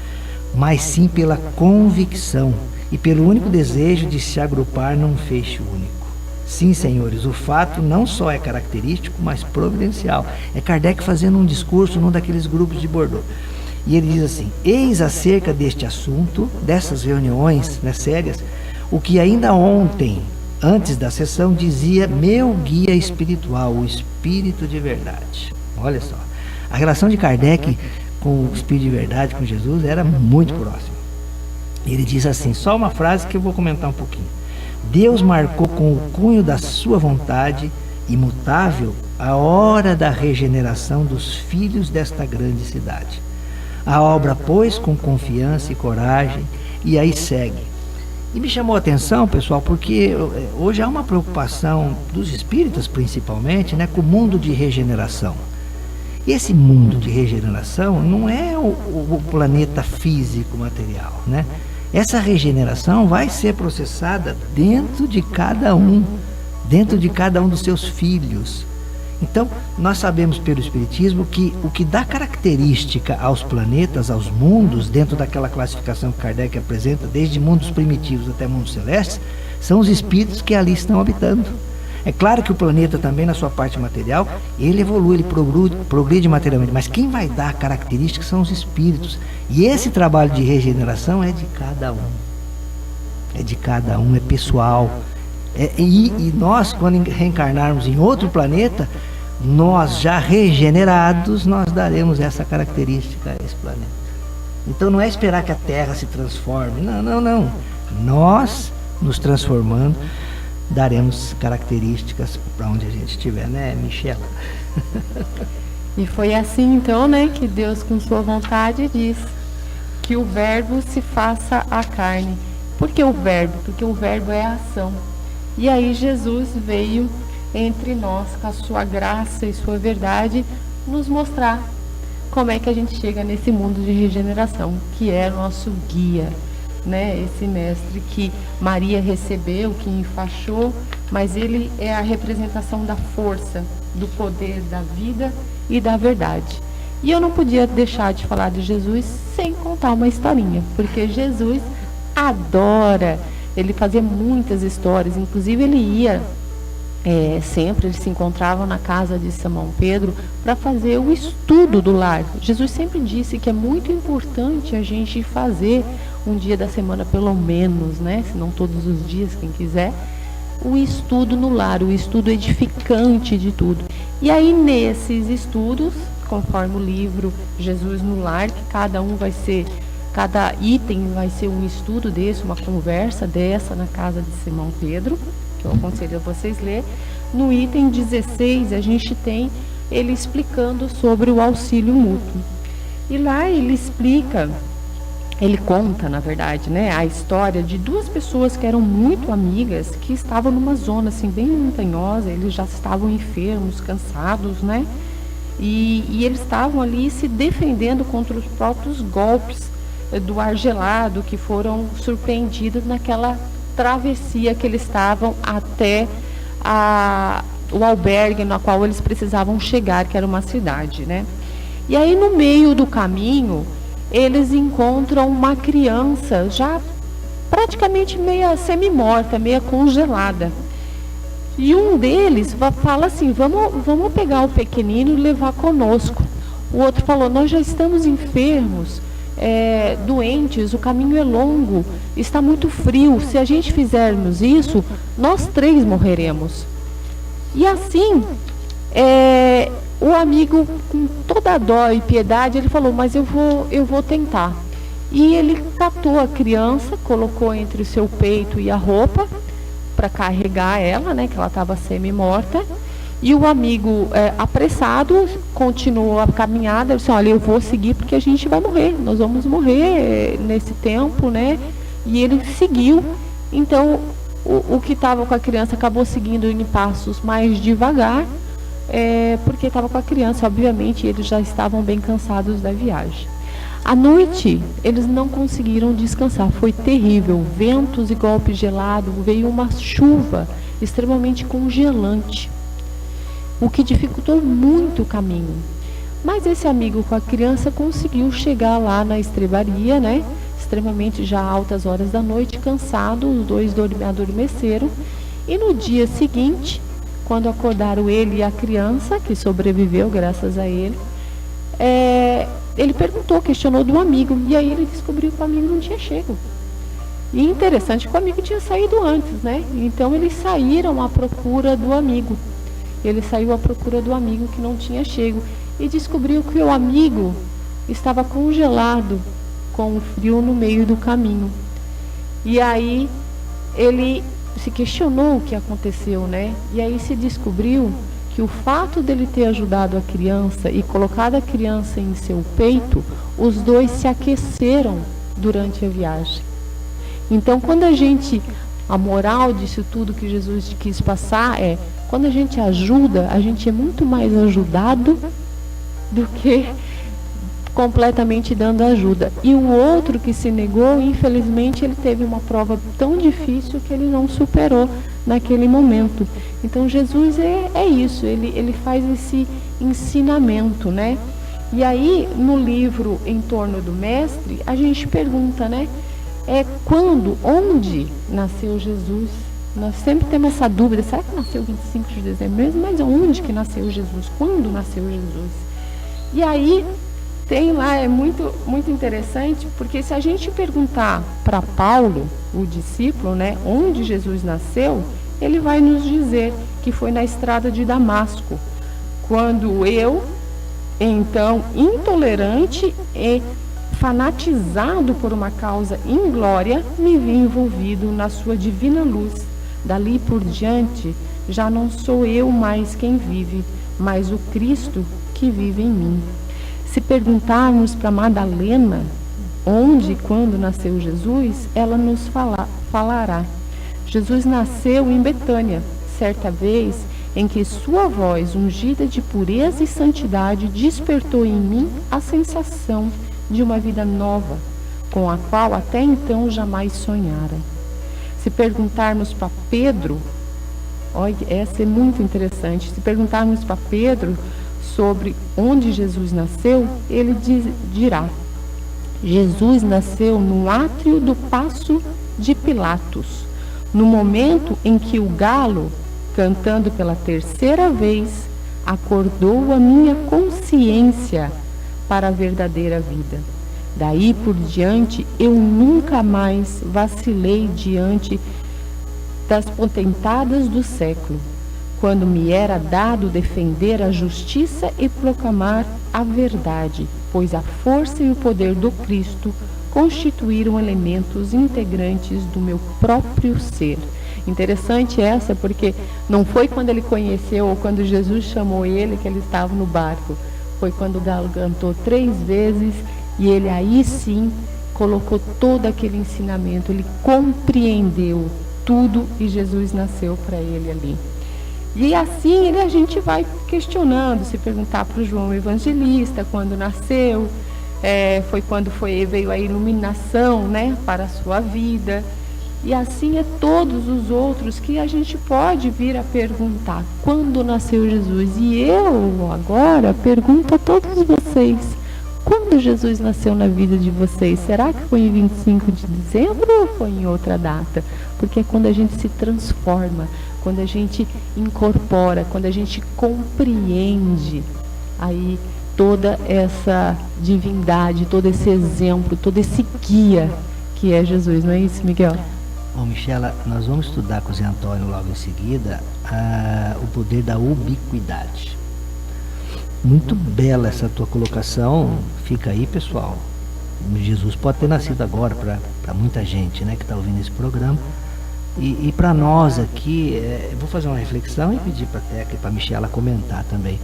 mas sim pela convicção e pelo único desejo de se agrupar num feixe único. Sim, senhores, o fato não só é característico, mas providencial. É Kardec fazendo um discurso num daqueles grupos de Bordeaux. E ele diz assim: eis acerca deste assunto, dessas reuniões, né, sérias, o que ainda ontem, antes da sessão, dizia meu guia espiritual, o Espírito de Verdade. Olha só, a relação de Kardec com o Espírito de Verdade, com Jesus, era muito próxima. Ele diz assim, só uma frase que eu vou comentar um pouquinho. Deus marcou com o cunho da sua vontade imutável a hora da regeneração dos filhos desta grande cidade. A obra, pois, com confiança e coragem, e aí segue. E me chamou a atenção, pessoal, porque hoje há uma preocupação dos espíritas, principalmente, né, com o mundo de regeneração. E esse mundo de regeneração não é o planeta físico material, né? Essa regeneração vai ser processada dentro de cada um dos seus filhos. Então, nós sabemos pelo Espiritismo que o que dá característica aos planetas, aos mundos, dentro daquela classificação que Kardec apresenta, desde mundos primitivos até mundos celestes, são os espíritos que ali estão habitando. É claro que o planeta também, na sua parte material, ele evolui, ele progride materialmente, mas quem vai dar características são os espíritos. E esse trabalho de regeneração é de cada um. É de cada um, é pessoal. E nós, quando reencarnarmos em outro planeta, nós já regenerados, nós daremos essa característica a esse planeta. Então não é esperar que a Terra se transforme, não. Nós, nos transformando, daremos características para onde a gente estiver, né, Michela? E foi assim, então, né, que Deus, com sua vontade, diz que o verbo se faça a carne. Por que o verbo? Porque o verbo é a ação. E aí Jesus veio entre nós, com a sua graça e sua verdade, nos mostrar como é que a gente chega nesse mundo de regeneração, que é nosso guia, né? Esse mestre que Maria recebeu, que enfaixou, mas ele é a representação da força, do poder, da vida e da verdade. E eu não podia deixar de falar de Jesus sem contar uma historinha, porque Jesus adora, ele fazia muitas histórias, inclusive ele ia sempre, ele se encontrava na casa de Simão Pedro para fazer o estudo do lar. Jesus sempre disse que é muito importante a gente fazer um dia da semana, pelo menos, né? Se não todos os dias, quem quiser, o estudo no lar, o estudo edificante de tudo. E aí, nesses estudos, conforme o livro Jesus no Lar, que cada item vai ser um estudo desse, uma conversa dessa na casa de Simão Pedro, que eu aconselho a vocês lerem. No item 16, a gente tem ele explicando sobre o auxílio mútuo. E lá ele explica, ele conta, na verdade, né, a história de duas pessoas que eram muito amigas, que estavam numa zona assim bem montanhosa, eles já estavam enfermos, cansados, né? E eles estavam ali se defendendo contra os próprios golpes do ar gelado, que foram surpreendidos naquela travessia que eles estavam até o albergue na qual eles precisavam chegar, que era uma cidade, né? E aí, no meio do caminho, eles encontram uma criança já praticamente meia semi-morta, meia congelada. E um deles fala assim, vamos pegar o pequenino e levar conosco. O outro falou, nós já estamos enfermos, doentes, o caminho é longo, está muito frio, se a gente fizermos isso, nós 3 morreremos. E assim, o amigo, com toda a dó e piedade, ele falou, mas eu vou tentar. E ele catou a criança, colocou entre o seu peito e a roupa, para carregar ela, né, que ela estava semi-morta. E o amigo, apressado, continuou a caminhada. Ele disse, olha, eu vou seguir porque a gente vai morrer, nós vamos morrer nesse tempo, né? E ele seguiu. Então, o que estava com a criança acabou seguindo em passos mais devagar, porque estava com a criança, obviamente, eles já estavam bem cansados da viagem. À noite, eles não conseguiram descansar, foi terrível, ventos e golpes gelados, veio uma chuva extremamente congelante, o que dificultou muito o caminho. Mas esse amigo com a criança conseguiu chegar lá na estrebaria, né? extremamente já altas horas da noite, cansados, os dois adormeceram. E no dia seguinte, quando acordaram ele e a criança, que sobreviveu graças a ele, ele questionou do amigo, e aí ele descobriu que o amigo não tinha chego. E interessante que o amigo tinha saído antes, né? Então eles saíram à procura do amigo. Ele saiu à procura do amigo que não tinha chego e descobriu que o amigo estava congelado com o frio no meio do caminho. E aí ele se questionou o que aconteceu, né? E aí se descobriu que o fato dele ter ajudado a criança e colocado a criança em seu peito, os dois se aqueceram durante a viagem. Então, a moral disso tudo que Jesus quis passar quando a gente ajuda, a gente é muito mais ajudado do que completamente dando ajuda. E o outro que se negou, infelizmente, ele teve uma prova tão difícil que ele não superou naquele momento. Então, Jesus é isso, ele faz esse ensinamento, né? E aí, no livro Em Torno do Mestre, a gente pergunta, né? Onde nasceu Jesus? Nós sempre temos essa dúvida, será que nasceu 25 de dezembro mesmo? Mas onde que nasceu Jesus? Quando nasceu Jesus? E aí, tem lá, é muito, muito interessante, porque se a gente perguntar para Paulo, o discípulo, né, onde Jesus nasceu, ele vai nos dizer que foi na estrada de Damasco, quando eu, então, intolerante e fanatizado por uma causa inglória, me vi envolvido na sua divina luz. Dali por diante, já não sou eu mais quem vive, mas o Cristo que vive em mim. Se perguntarmos para Madalena onde e quando nasceu Jesus, ela nos falará. Jesus nasceu em Betânia, certa vez em que sua voz ungida de pureza e santidade despertou em mim a sensação de uma vida nova, com a qual até então jamais sonhara. Se perguntarmos para Pedro, olha, essa é muito interessante, se perguntarmos para Pedro sobre onde Jesus nasceu, ele dirá: Jesus nasceu no átrio do Paço de Pilatos, no momento em que o galo, cantando pela terceira vez, acordou a minha consciência para a verdadeira vida. Daí por diante, eu nunca mais vacilei diante das potentadas do século, quando me era dado defender a justiça e proclamar a verdade, pois a força e o poder do Cristo constituíram elementos integrantes do meu próprio ser. Interessante essa, porque não foi quando ele conheceu ou quando Jesus chamou ele que ele estava no barco. Foi quando o galo cantou 3 vezes e ele aí sim colocou todo aquele ensinamento. Ele compreendeu tudo e Jesus nasceu para ele ali. E assim a gente vai questionando, se perguntar para o João Evangelista quando nasceu, foi quando veio a iluminação, né, para a sua vida. E assim todos os outros que a gente pode vir a perguntar quando nasceu Jesus. E eu agora pergunto a todos vocês, quando Jesus nasceu na vida de vocês? Será que foi em 25 de dezembro ou foi em outra data? Porque é quando a gente se transforma, quando a gente incorpora, quando a gente compreende aí toda essa divindade, todo esse exemplo, todo esse guia que é Jesus, não é isso, Miguel? Bom, Michela, nós vamos estudar com o Zé Antônio logo em seguida o poder da ubiquidade. Muito bela essa tua colocação, fica aí, pessoal. Jesus pode ter nascido agora para muita gente, né, que está ouvindo esse programa. E para nós aqui, eu vou fazer uma reflexão e pedir para a Teca e para a Michela comentar também.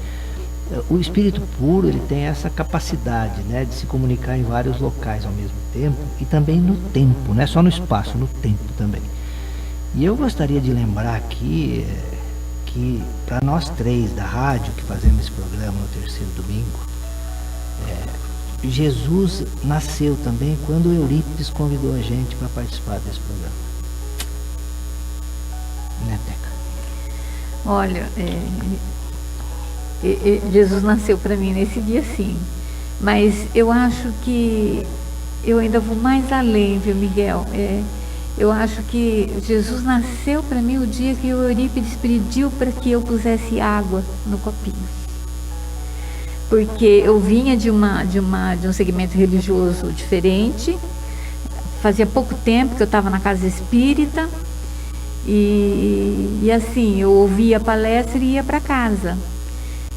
O espírito puro, ele tem essa capacidade, né, de se comunicar em vários locais ao mesmo tempo e também no tempo, não é só no espaço, no tempo também. E eu gostaria de lembrar aqui que para nós 3 da rádio que fazemos esse programa no terceiro domingo, Jesus nasceu também quando Eurípides convidou a gente para participar desse programa. Né, Teca? Olha, Jesus nasceu para mim nesse dia, sim. Mas eu acho que eu ainda vou mais além, viu, Miguel? Eu acho que Jesus nasceu para mim o dia que o Eurípides pediu para que eu pusesse água no copinho. Porque eu vinha de um segmento religioso diferente, fazia pouco tempo que eu estava na casa espírita, e assim, eu ouvia a palestra e ia para casa.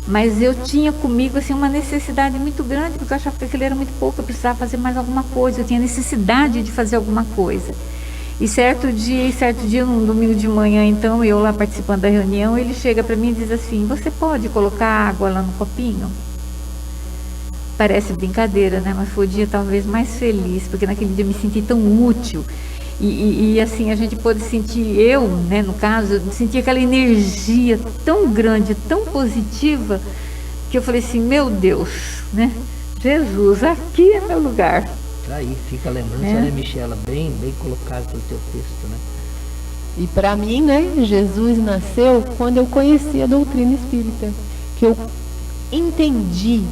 Mas eu tinha comigo assim, uma necessidade muito grande, porque eu achava que aquilo era muito pouco, eu precisava fazer mais alguma coisa, eu tinha necessidade de fazer alguma coisa. E certo dia, num domingo de manhã, então, eu lá participando da reunião, ele chega para mim e diz assim: você pode colocar água lá no copinho? Parece brincadeira, né? Mas foi o dia talvez mais feliz, porque naquele dia eu me senti tão útil. E assim, a gente pôde sentir, eu, né, no caso, senti aquela energia tão grande, tão positiva, que eu falei assim: meu Deus, né? Jesus, aqui é meu lugar. Aí fica a lembrança, né, Michela? Bem colocado pelo teu texto, né? E para mim, né, Jesus nasceu quando eu conheci a doutrina espírita, que eu entendi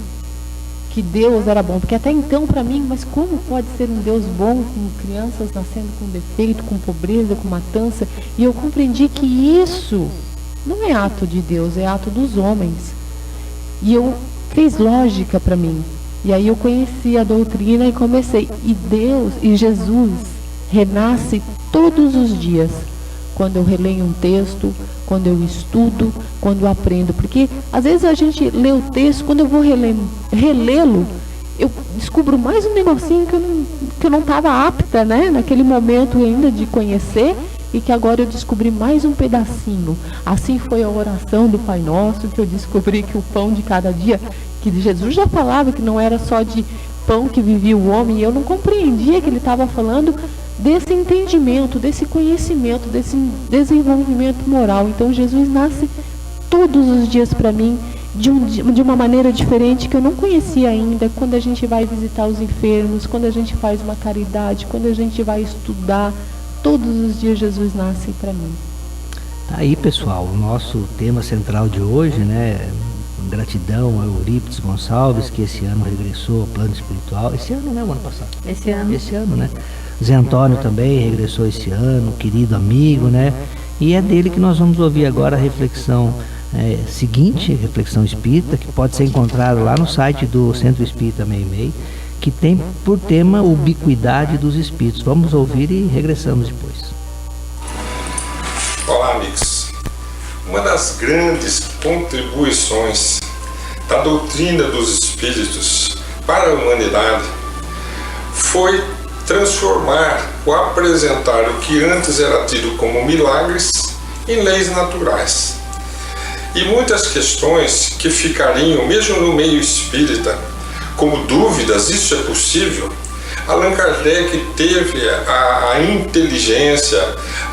que Deus era bom, porque até então para mim, mas como pode ser um Deus bom com crianças nascendo com defeito, com pobreza, com matança? E eu compreendi que isso não é ato de Deus, é ato dos homens. E eu fez lógica para mim. E aí eu conheci a doutrina e comecei. E Deus e Jesus renasce todos os dias. Quando eu releio um texto, quando eu estudo, quando eu aprendo. Porque às vezes a gente lê o texto, quando eu vou relê-lo, eu descubro mais um negocinho que eu não estava apta, né, naquele momento ainda de conhecer, e que agora eu descobri mais um pedacinho. Assim foi a oração do Pai Nosso, que eu descobri que o pão de cada dia, que Jesus já falava que não era só de pão que vivia o homem, e eu não compreendia que ele estava falando desse entendimento, desse conhecimento, desse desenvolvimento moral. Então Jesus nasce todos os dias para mim de uma maneira diferente, que eu não conhecia ainda. Quando a gente vai visitar os enfermos, quando a gente faz uma caridade, quando a gente vai estudar, todos os dias Jesus nasce para mim. Tá aí, pessoal, o nosso tema central de hoje, né? Gratidão a Eurípides Gonçalves, que esse ano regressou ao plano espiritual. Esse ano, né? O ano passado? Esse ano, né? Zé Antônio também regressou esse ano, querido amigo, né? E é dele que nós vamos ouvir agora a reflexão seguinte, reflexão espírita, que pode ser encontrada lá no site do Centro Espírita Meimei, que tem por tema ubiquidade dos espíritos. Vamos ouvir e regressamos depois. Olá, amigos. Uma das grandes contribuições da doutrina dos espíritos para a humanidade foi transformar ou apresentar o que antes era tido como milagres em leis naturais. E muitas questões que ficariam, mesmo no meio espírita, como dúvidas, isso é possível, Allan Kardec teve a inteligência,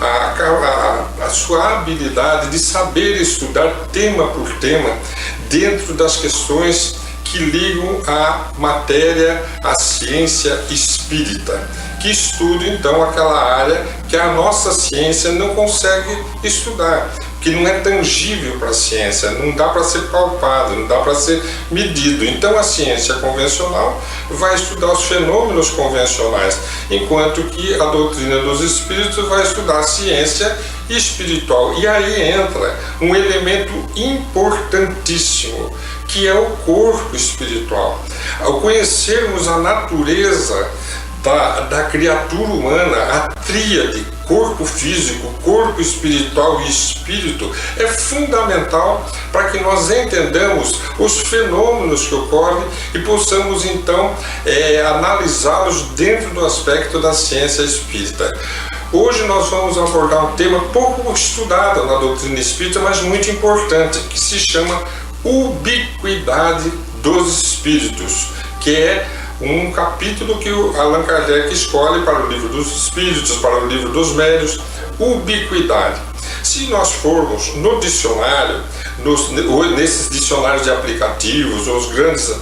a sua habilidade de saber estudar tema por tema dentro das questões que ligam a matéria, a ciência espírita, que estuda então aquela área que a nossa ciência não consegue estudar, que não é tangível para a ciência, não dá para ser palpado, não dá para ser medido. Então a ciência convencional vai estudar os fenômenos convencionais, enquanto que a doutrina dos espíritos vai estudar a ciência espiritual. E aí entra um elemento importantíssimo, que é o corpo espiritual. Ao conhecermos a natureza da criatura humana, a tríade, corpo físico, corpo espiritual e espírito, é fundamental para que nós entendamos os fenômenos que ocorrem e possamos então analisá-los dentro do aspecto da ciência espírita. Hoje nós vamos abordar um tema pouco estudado na doutrina espírita, mas muito importante, que se chama ubiquidade dos espíritos, que é um capítulo que o Allan Kardec escolhe para o livro dos espíritos, para o livro dos médiuns, ubiquidade. Se nós formos no dicionário, nesses dicionários de aplicativos, os grandes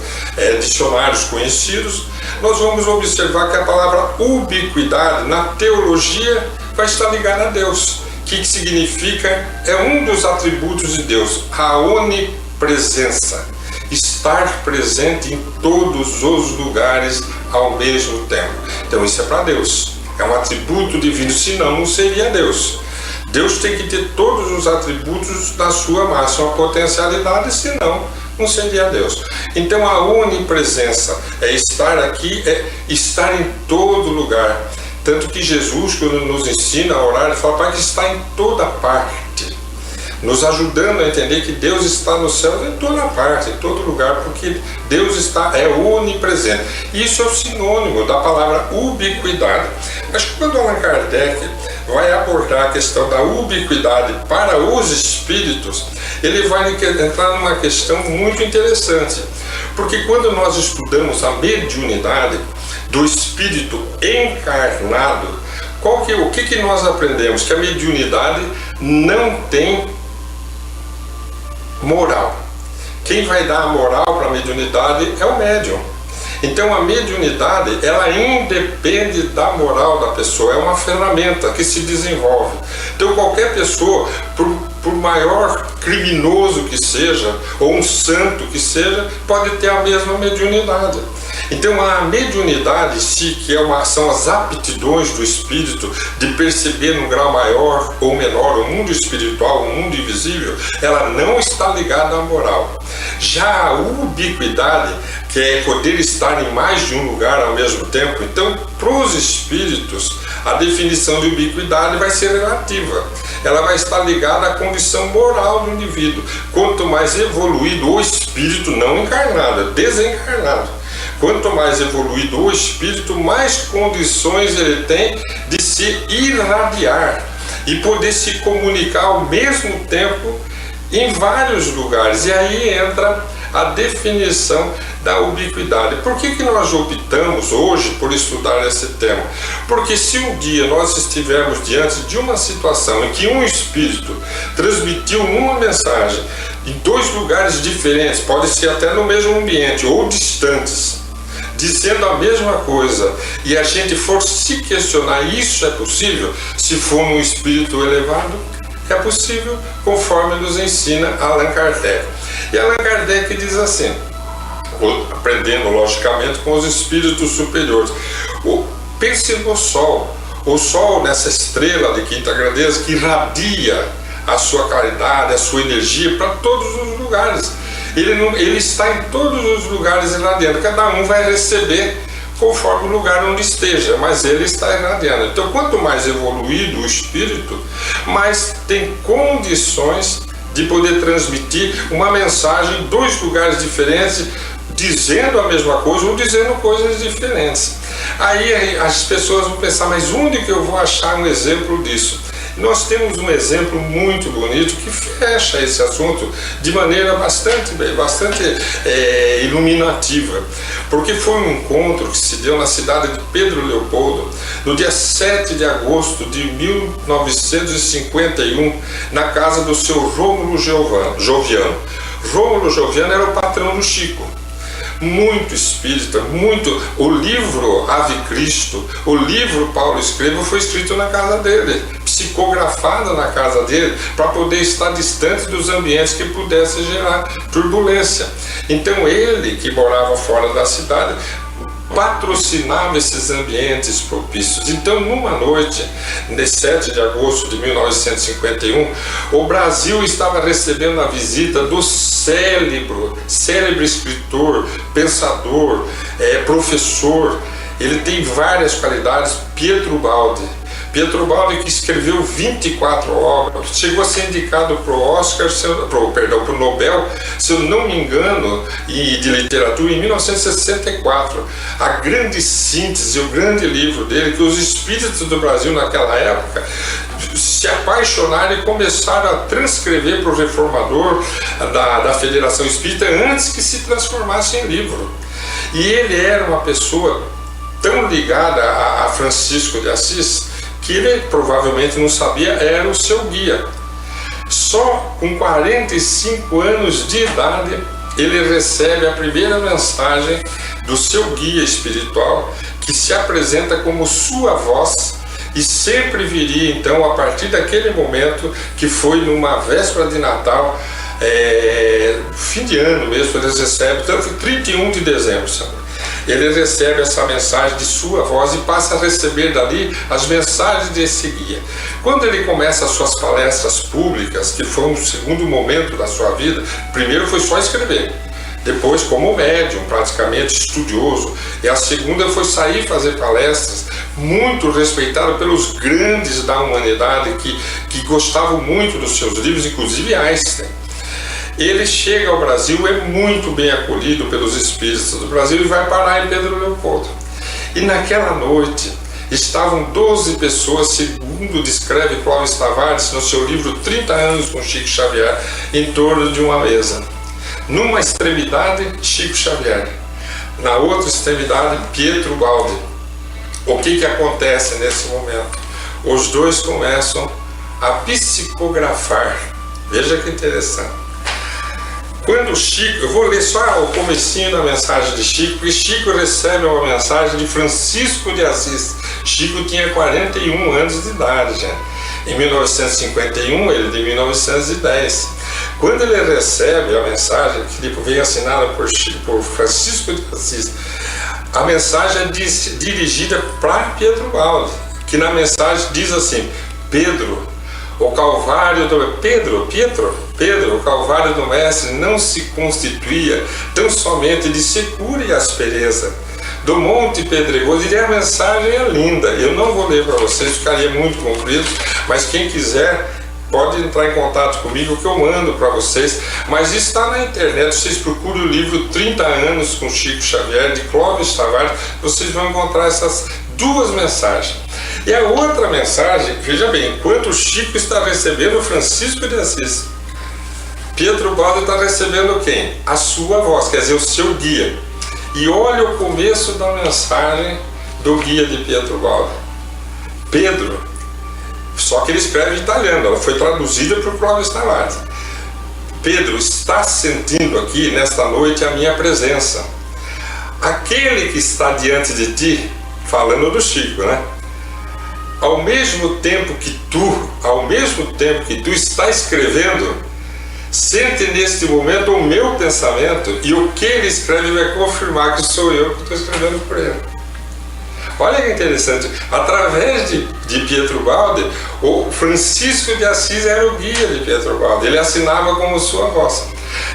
dicionários conhecidos, nós vamos observar que a palavra ubiquidade, na teologia, vai estar ligada a Deus. O que significa? É um dos atributos de Deus, a onipresença. Está estar presente em todos os lugares ao mesmo tempo. Então isso é para Deus, é um atributo divino, senão não seria Deus. Deus tem que ter todos os atributos da sua máxima potencialidade, senão não seria Deus. Então a onipresença é estar aqui, é estar em todo lugar. Tanto que Jesus, quando nos ensina a orar, ele fala para que está em toda parte, nos ajudando a entender que Deus está no céu em toda parte, em todo lugar, porque Deus é onipresente. Isso é o sinônimo da palavra ubiquidade. Acho que quando Allan Kardec vai abordar a questão da ubiquidade para os espíritos, ele vai entrar numa questão muito interessante, porque quando nós estudamos a mediunidade do espírito encarnado, o que nós aprendemos? Que a mediunidade não tem moral. Quem vai dar a moral para a mediunidade é o médium. Então a mediunidade, ela independe da moral da pessoa, é uma ferramenta que se desenvolve. Então qualquer pessoa, por maior criminoso que seja, ou um santo que seja, pode ter a mesma mediunidade. Então a mediunidade, são as aptidões do espírito de perceber num grau maior ou menor o mundo espiritual, o mundo invisível, ela não está ligada à moral. Já a ubiquidade, que é poder estar em mais de um lugar ao mesmo tempo, então para os espíritos a definição de ubiquidade vai ser relativa. Ela vai estar ligada à condição moral do indivíduo. Quanto mais evoluído o espírito não encarnado, desencarnado, quanto mais evoluído o espírito, mais condições ele tem de se irradiar e poder se comunicar ao mesmo tempo em vários lugares. E aí entra a definição da ubiquidade. Por que nós optamos hoje por estudar esse tema? Porque se um dia nós estivermos diante de uma situação em que um espírito transmitiu uma mensagem em dois lugares diferentes, pode ser até no mesmo ambiente ou distantes, dizendo a mesma coisa, e a gente for se questionar, isso é possível? Se for um espírito elevado, é possível, conforme nos ensina Allan Kardec. E Allan Kardec diz assim, aprendendo logicamente com os espíritos superiores, pense no Sol, o Sol nessa estrela de quinta grandeza que irradia a sua claridade, a sua energia para todos os lugares. Ele está em todos os lugares irradiando, cada um vai receber conforme o lugar onde esteja, mas ele está irradiando. Então quanto mais evoluído o espírito, mais tem condições de poder transmitir uma mensagem em dois lugares diferentes, dizendo a mesma coisa ou dizendo coisas diferentes. Aí as pessoas vão pensar, mas onde que eu vou achar um exemplo disso? Nós temos um exemplo muito bonito que fecha esse assunto de maneira bastante iluminativa, porque foi um encontro que se deu na cidade de Pedro Leopoldo, no dia 7 de agosto de 1951, na casa do seu Rômulo Joviano. Rômulo Joviano era o patrão do Chico. Muito espírita, o livro Ave Cristo, o livro Paulo Escreva foi escrito na casa dele, psicografado na casa dele, para poder estar distante dos ambientes que pudessem gerar turbulência. Então ele, que morava fora da cidade, patrocinava esses ambientes propícios. Então, numa noite, de 7 de agosto de 1951, o Brasil estava recebendo a visita do célebre escritor, pensador, professor. Ele tem várias qualidades, Pietro Baldi. Pietro Baldi, que escreveu 24 obras, chegou a ser indicado para o para o Nobel, se eu não me engano, de literatura em 1964. A grande síntese, o grande livro dele, que os espíritos do Brasil naquela época se apaixonaram e começaram a transcrever para o reformador da Federação Espírita antes que se transformasse em livro. E ele era uma pessoa tão ligada a Francisco de Assis, que ele provavelmente não sabia, era o seu guia. Só com 45 anos de idade, ele recebe a primeira mensagem do seu guia espiritual, que se apresenta como sua voz, e sempre viria, então, a partir daquele momento, que foi numa véspera de Natal, fim de ano mesmo, eles recebem, tanto 31 de dezembro, sabe? Ele recebe essa mensagem de sua voz e passa a receber dali as mensagens desse guia. Quando ele começa as suas palestras públicas, que foi um segundo momento da sua vida, primeiro foi só escrever, depois como médium, praticamente estudioso, e a segunda foi sair fazer palestras, muito respeitado pelos grandes da humanidade que gostavam muito dos seus livros, inclusive Einstein. Ele chega ao Brasil, é muito bem acolhido pelos espíritos do Brasil e vai parar em Pedro Leopoldo. E naquela noite estavam 12 pessoas, segundo descreve Clóvis Tavares no seu livro 30 anos com Chico Xavier, em torno de uma mesa. Numa extremidade, Chico Xavier. Na outra extremidade, Pietro Baldi. O que acontece nesse momento? Os dois começam a psicografar. Veja que interessante. Quando Chico, eu vou ler só o comecinho da mensagem de Chico, e Chico recebe uma mensagem de Francisco de Assis. Chico tinha 41 anos de idade já. Em 1951, ele de 1910. Quando ele recebe a mensagem, que vem assinada por Francisco de Assis, a mensagem é dirigida para Pietro Baldi, que na mensagem diz assim: Pedro, o Calvário do Pedro, o Calvário do Mestre não se constituía tão somente de secura e aspereza, do Monte Pedregoso. E a mensagem é linda, eu não vou ler para vocês, ficaria muito comprido, mas quem quiser pode entrar em contato comigo que eu mando para vocês, mas está na internet, vocês procuram o livro 30 anos com Chico Xavier, de Clóvis Tavares, vocês vão encontrar essas duas mensagens. E a outra mensagem, veja bem, enquanto o Chico está recebendo Francisco de Assis, Pietro Baldi está recebendo quem? A sua voz, quer dizer, o seu guia. E olha o começo da mensagem do guia de Pietro Baldi. Pedro, só que ele escreve em italiano, ela foi traduzida por Clóvis Tavares. Pedro, está sentindo aqui nesta noite a minha presença. Aquele que está diante de ti, falando do Chico, né? Ao mesmo tempo que tu está escrevendo, sente neste momento o meu pensamento, e o que ele escreve vai confirmar que sou eu que estou escrevendo por ele. Olha que interessante, através de Pietro Baldi, o Francisco de Assis era o guia de Pietro Baldi, ele assinava como sua voz.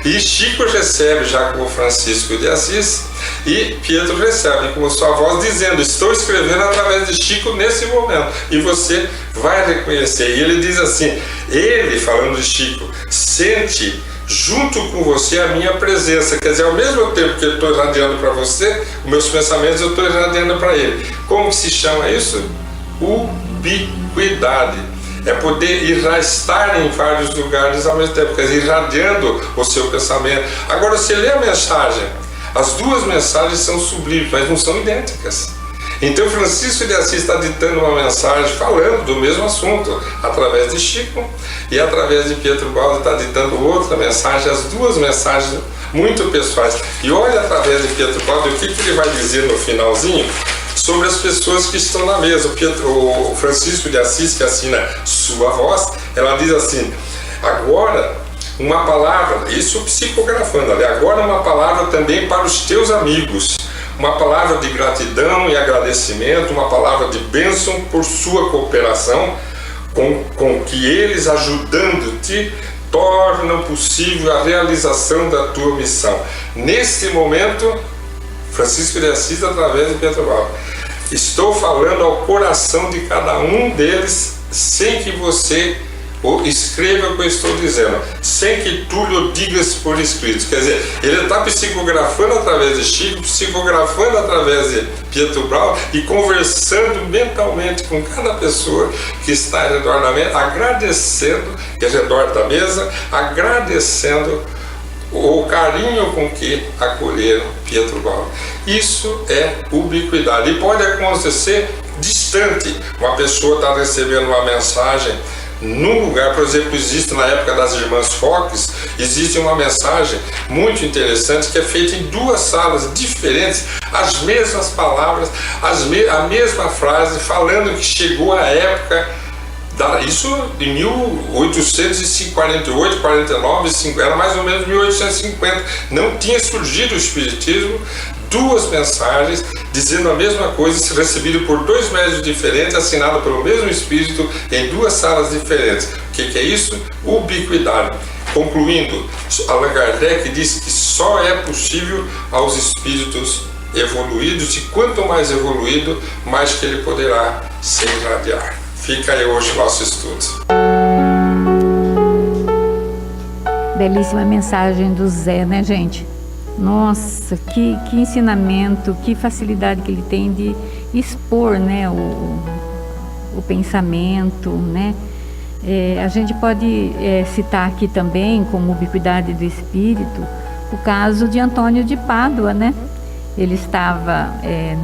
E Chico recebe já como Francisco de Assis, e Pietro recebe como sua voz, dizendo: estou escrevendo através de Chico nesse momento, e você vai reconhecer. E ele diz assim, ele falando de Chico, sente junto com você a minha presença, quer dizer, ao mesmo tempo que eu estou irradiando para você, os meus pensamentos eu estou irradiando para ele. Como que se chama isso? Ubiquidade. É poder estar em vários lugares ao mesmo tempo, quer dizer, irradiando o seu pensamento. Agora, você lê a mensagem, as duas mensagens são sublimes, mas não são idênticas. Então Francisco de Assis está ditando uma mensagem falando do mesmo assunto através de Chico, e através de Pietro Baldi está ditando outra mensagem, as duas mensagens muito pessoais. E olha através de Pietro Baldi o que ele vai dizer no finalzinho sobre as pessoas que estão na mesa. O Francisco de Assis, que assina sua voz, ela diz assim: agora uma palavra, isso psicografando ali, agora uma palavra também para os teus amigos, uma palavra de gratidão e agradecimento, uma palavra de bênção por sua cooperação, com que eles, ajudando-te, tornam possível a realização da tua missão. Neste momento, Francisco de Assis, através de Pietro Baldi, estou falando ao coração de cada um deles, sem que você escreva o que eu estou dizendo, sem que tu lhe digas por escrito. Quer dizer, ele está psicografando através de Chico, psicografando através de Pietro Baldi e conversando mentalmente com cada pessoa que está ao redor da mesa, agradecendo, ao redor da mesa, agradecendo o carinho com que acolheram Pietro Baldi. Isso é ubiquidade. E pode acontecer distante. Uma pessoa está recebendo uma mensagem num lugar, por exemplo, existe na época das Irmãs Fox, existe uma mensagem muito interessante que é feita em duas salas diferentes, as mesmas palavras, a mesma frase, falando que chegou a época Isso em 1848, 49, 50, era mais ou menos 1850. Não tinha surgido o Espiritismo, 2 mensagens dizendo a mesma coisa, recebido por 2 médiuns diferentes, assinado pelo mesmo Espírito em 2 salas diferentes. O que é isso? Ubiquidade. Concluindo, Allan Kardec diz que só é possível aos espíritos evoluídos, e quanto mais evoluído, mais que ele poderá se irradiar. Fica aí hoje o nosso estudo. Belíssima mensagem do Zé, né, gente? Nossa, que ensinamento, que facilidade que ele tem de expor, né, o pensamento, né? A gente pode citar aqui também, como ubiquidade do espírito, o caso de Antônio de Pádua, né? Ele estava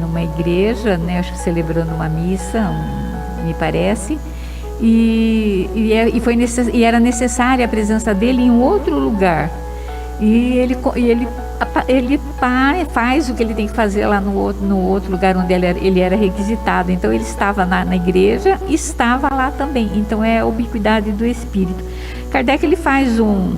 numa igreja, né, acho que celebrando uma missa, me parece, e era necessária a presença dele em um outro lugar. E ele faz o que ele tem que fazer lá no outro lugar onde ele era requisitado. Então ele estava na igreja e estava lá também. Então é a ubiquidade do espírito. Kardec ele faz um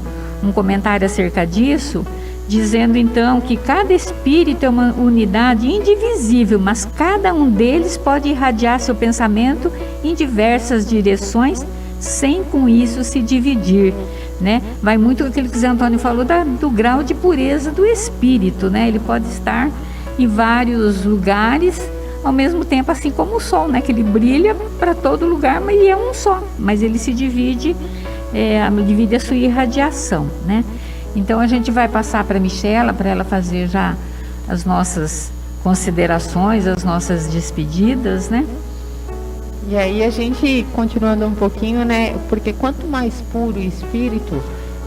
comentário acerca disso, dizendo então que cada espírito é uma unidade indivisível, mas cada um deles pode irradiar seu pensamento em diversas direções, sem com isso se dividir, né? Vai muito com aquilo que o Zé Antônio falou do grau de pureza do espírito, né? Ele pode estar em vários lugares ao mesmo tempo, assim como o sol, né? Que ele brilha para todo lugar, mas ele é um só, mas ele se divide, divide a sua irradiação, né? Então a gente vai passar para a Michela, para ela fazer já as nossas considerações, as nossas despedidas, né? E aí a gente, continuando um pouquinho, né? Porque quanto mais puro o espírito,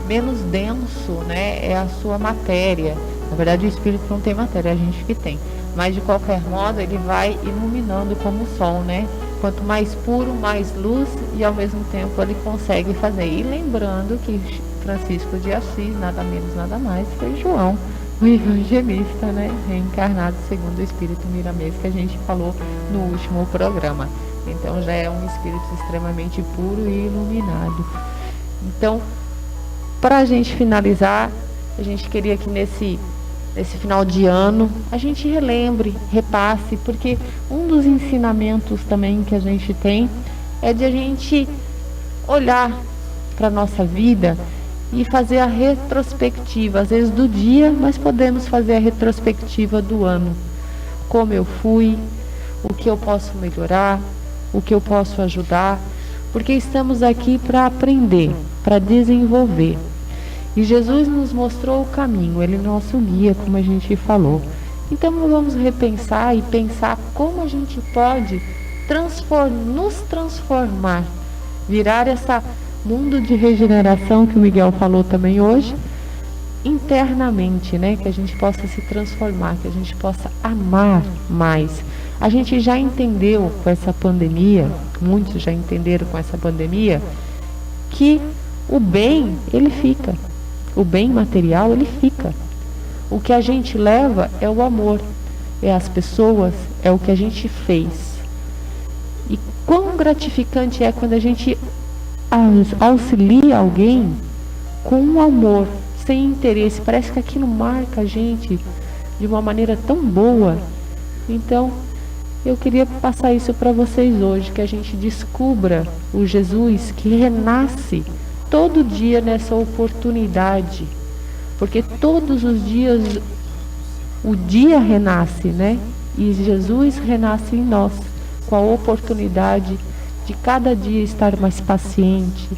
menos denso, né, é a sua matéria. Na verdade o espírito não tem matéria, é a gente que tem. Mas de qualquer modo ele vai iluminando como o sol, né? Quanto mais puro, mais luz, e ao mesmo tempo ele consegue fazer. E lembrando que Francisco de Assis, nada menos, nada mais, foi João, o evangelista, né? Reencarnado segundo o Espírito Miramês, que a gente falou no último programa. Então já é um espírito extremamente puro e iluminado. Então, para a gente finalizar, a gente queria que nesse final de ano a gente relembre, repasse, porque um dos ensinamentos também que a gente tem é de a gente olhar para a nossa vida e fazer a retrospectiva, às vezes do dia, mas podemos fazer a retrospectiva do ano. Como eu fui, o que eu posso melhorar, o que eu posso ajudar, porque estamos aqui para aprender, para desenvolver. E Jesus nos mostrou o caminho, Ele é nosso guia, como a gente falou. Então vamos repensar e pensar como a gente pode nos transformar, virar essa mundo de regeneração que o Miguel falou também hoje, internamente, né? Que a gente possa se transformar, que a gente possa amar mais. A gente já entendeu com essa pandemia, muitos já entenderam com essa pandemia, que o bem, ele fica. O bem material, ele fica. O que a gente leva é o amor, é as pessoas, é o que a gente fez. E quão gratificante é quando a gente auxilia alguém com amor, sem interesse. Parece que aquilo marca a gente de uma maneira tão boa. Então, eu queria passar isso para vocês hoje, que a gente descubra o Jesus que renasce todo dia nessa oportunidade, porque todos os dias o dia renasce, né? E Jesus renasce em nós, com a oportunidade de cada dia estar mais paciente,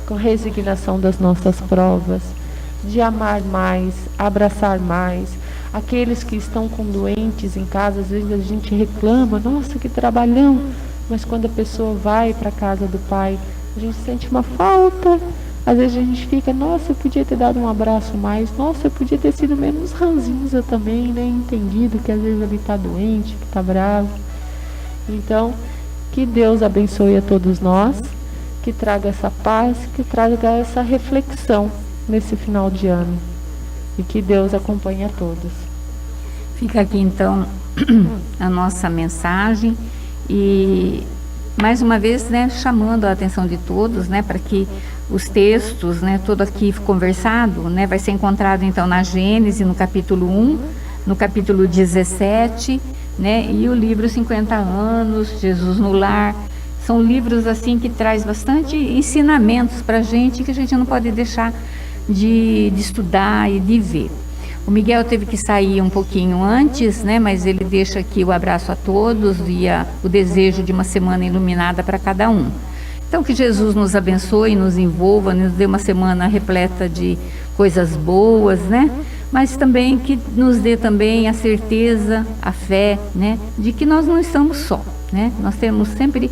com resignação das nossas provas, de amar mais, abraçar mais. Aqueles que estão com doentes em casa, às vezes a gente reclama, nossa, que trabalhão, mas quando a pessoa vai para a casa do Pai, a gente sente uma falta. Às vezes a gente fica, nossa, eu podia ter dado um abraço mais, nossa, eu podia ter sido menos ranzinza também, né? Entendido que às vezes ele está doente, que está bravo. Então, que Deus abençoe a todos nós, que traga essa paz, que traga essa reflexão nesse final de ano. E que Deus acompanhe a todos. Fica aqui então a nossa mensagem, e mais uma vez, né, chamando a atenção de todos, né, para que os textos, né, todo aqui conversado, né, vai ser encontrado então na Gênesis, no capítulo 1, no capítulo 17, né, e o livro 50 anos, Jesus no Lar. São livros assim que traz bastante ensinamentos para a gente, que a gente não pode deixar de estudar e de ver. O Miguel teve que sair um pouquinho antes, né, mas ele deixa aqui o abraço a todos e o desejo de uma semana iluminada para cada um. Então, que Jesus nos abençoe, nos envolva, nos dê uma semana repleta de coisas boas, né? Mas também que nos dê também a certeza, a fé, né, de que nós não estamos só, né? Nós temos sempre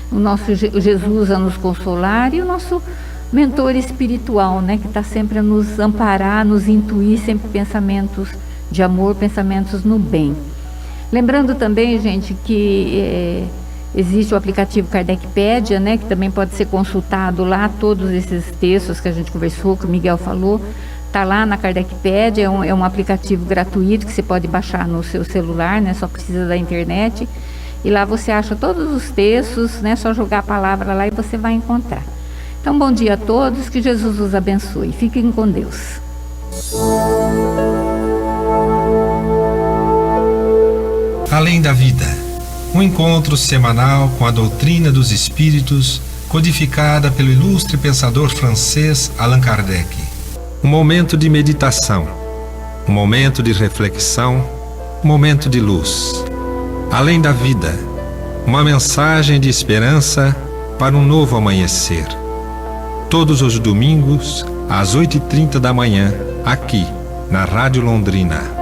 o nosso Jesus a nos consolar e o nosso mentor espiritual, né, que está sempre a nos amparar, nos intuir sempre pensamentos de amor, pensamentos no bem. Lembrando também, gente, que existe o aplicativo Kardecpédia, né, que também pode ser consultado lá, todos esses textos que a gente conversou, que o Miguel falou, está lá na Kardecpédia, é um aplicativo gratuito que você pode baixar no seu celular, né, só precisa da internet, e lá você acha todos os textos, né, só jogar a palavra lá e você vai encontrar. Então, bom dia a todos, que Jesus os abençoe. Fiquem com Deus. Além da vida, um encontro semanal com a doutrina dos espíritos, codificada pelo ilustre pensador francês Allan Kardec. Um momento de meditação, um momento de reflexão, um momento de luz. Além da vida, uma mensagem de esperança para um novo amanhecer. Todos os domingos, às 8h30 da manhã, aqui, na Rádio Londrina.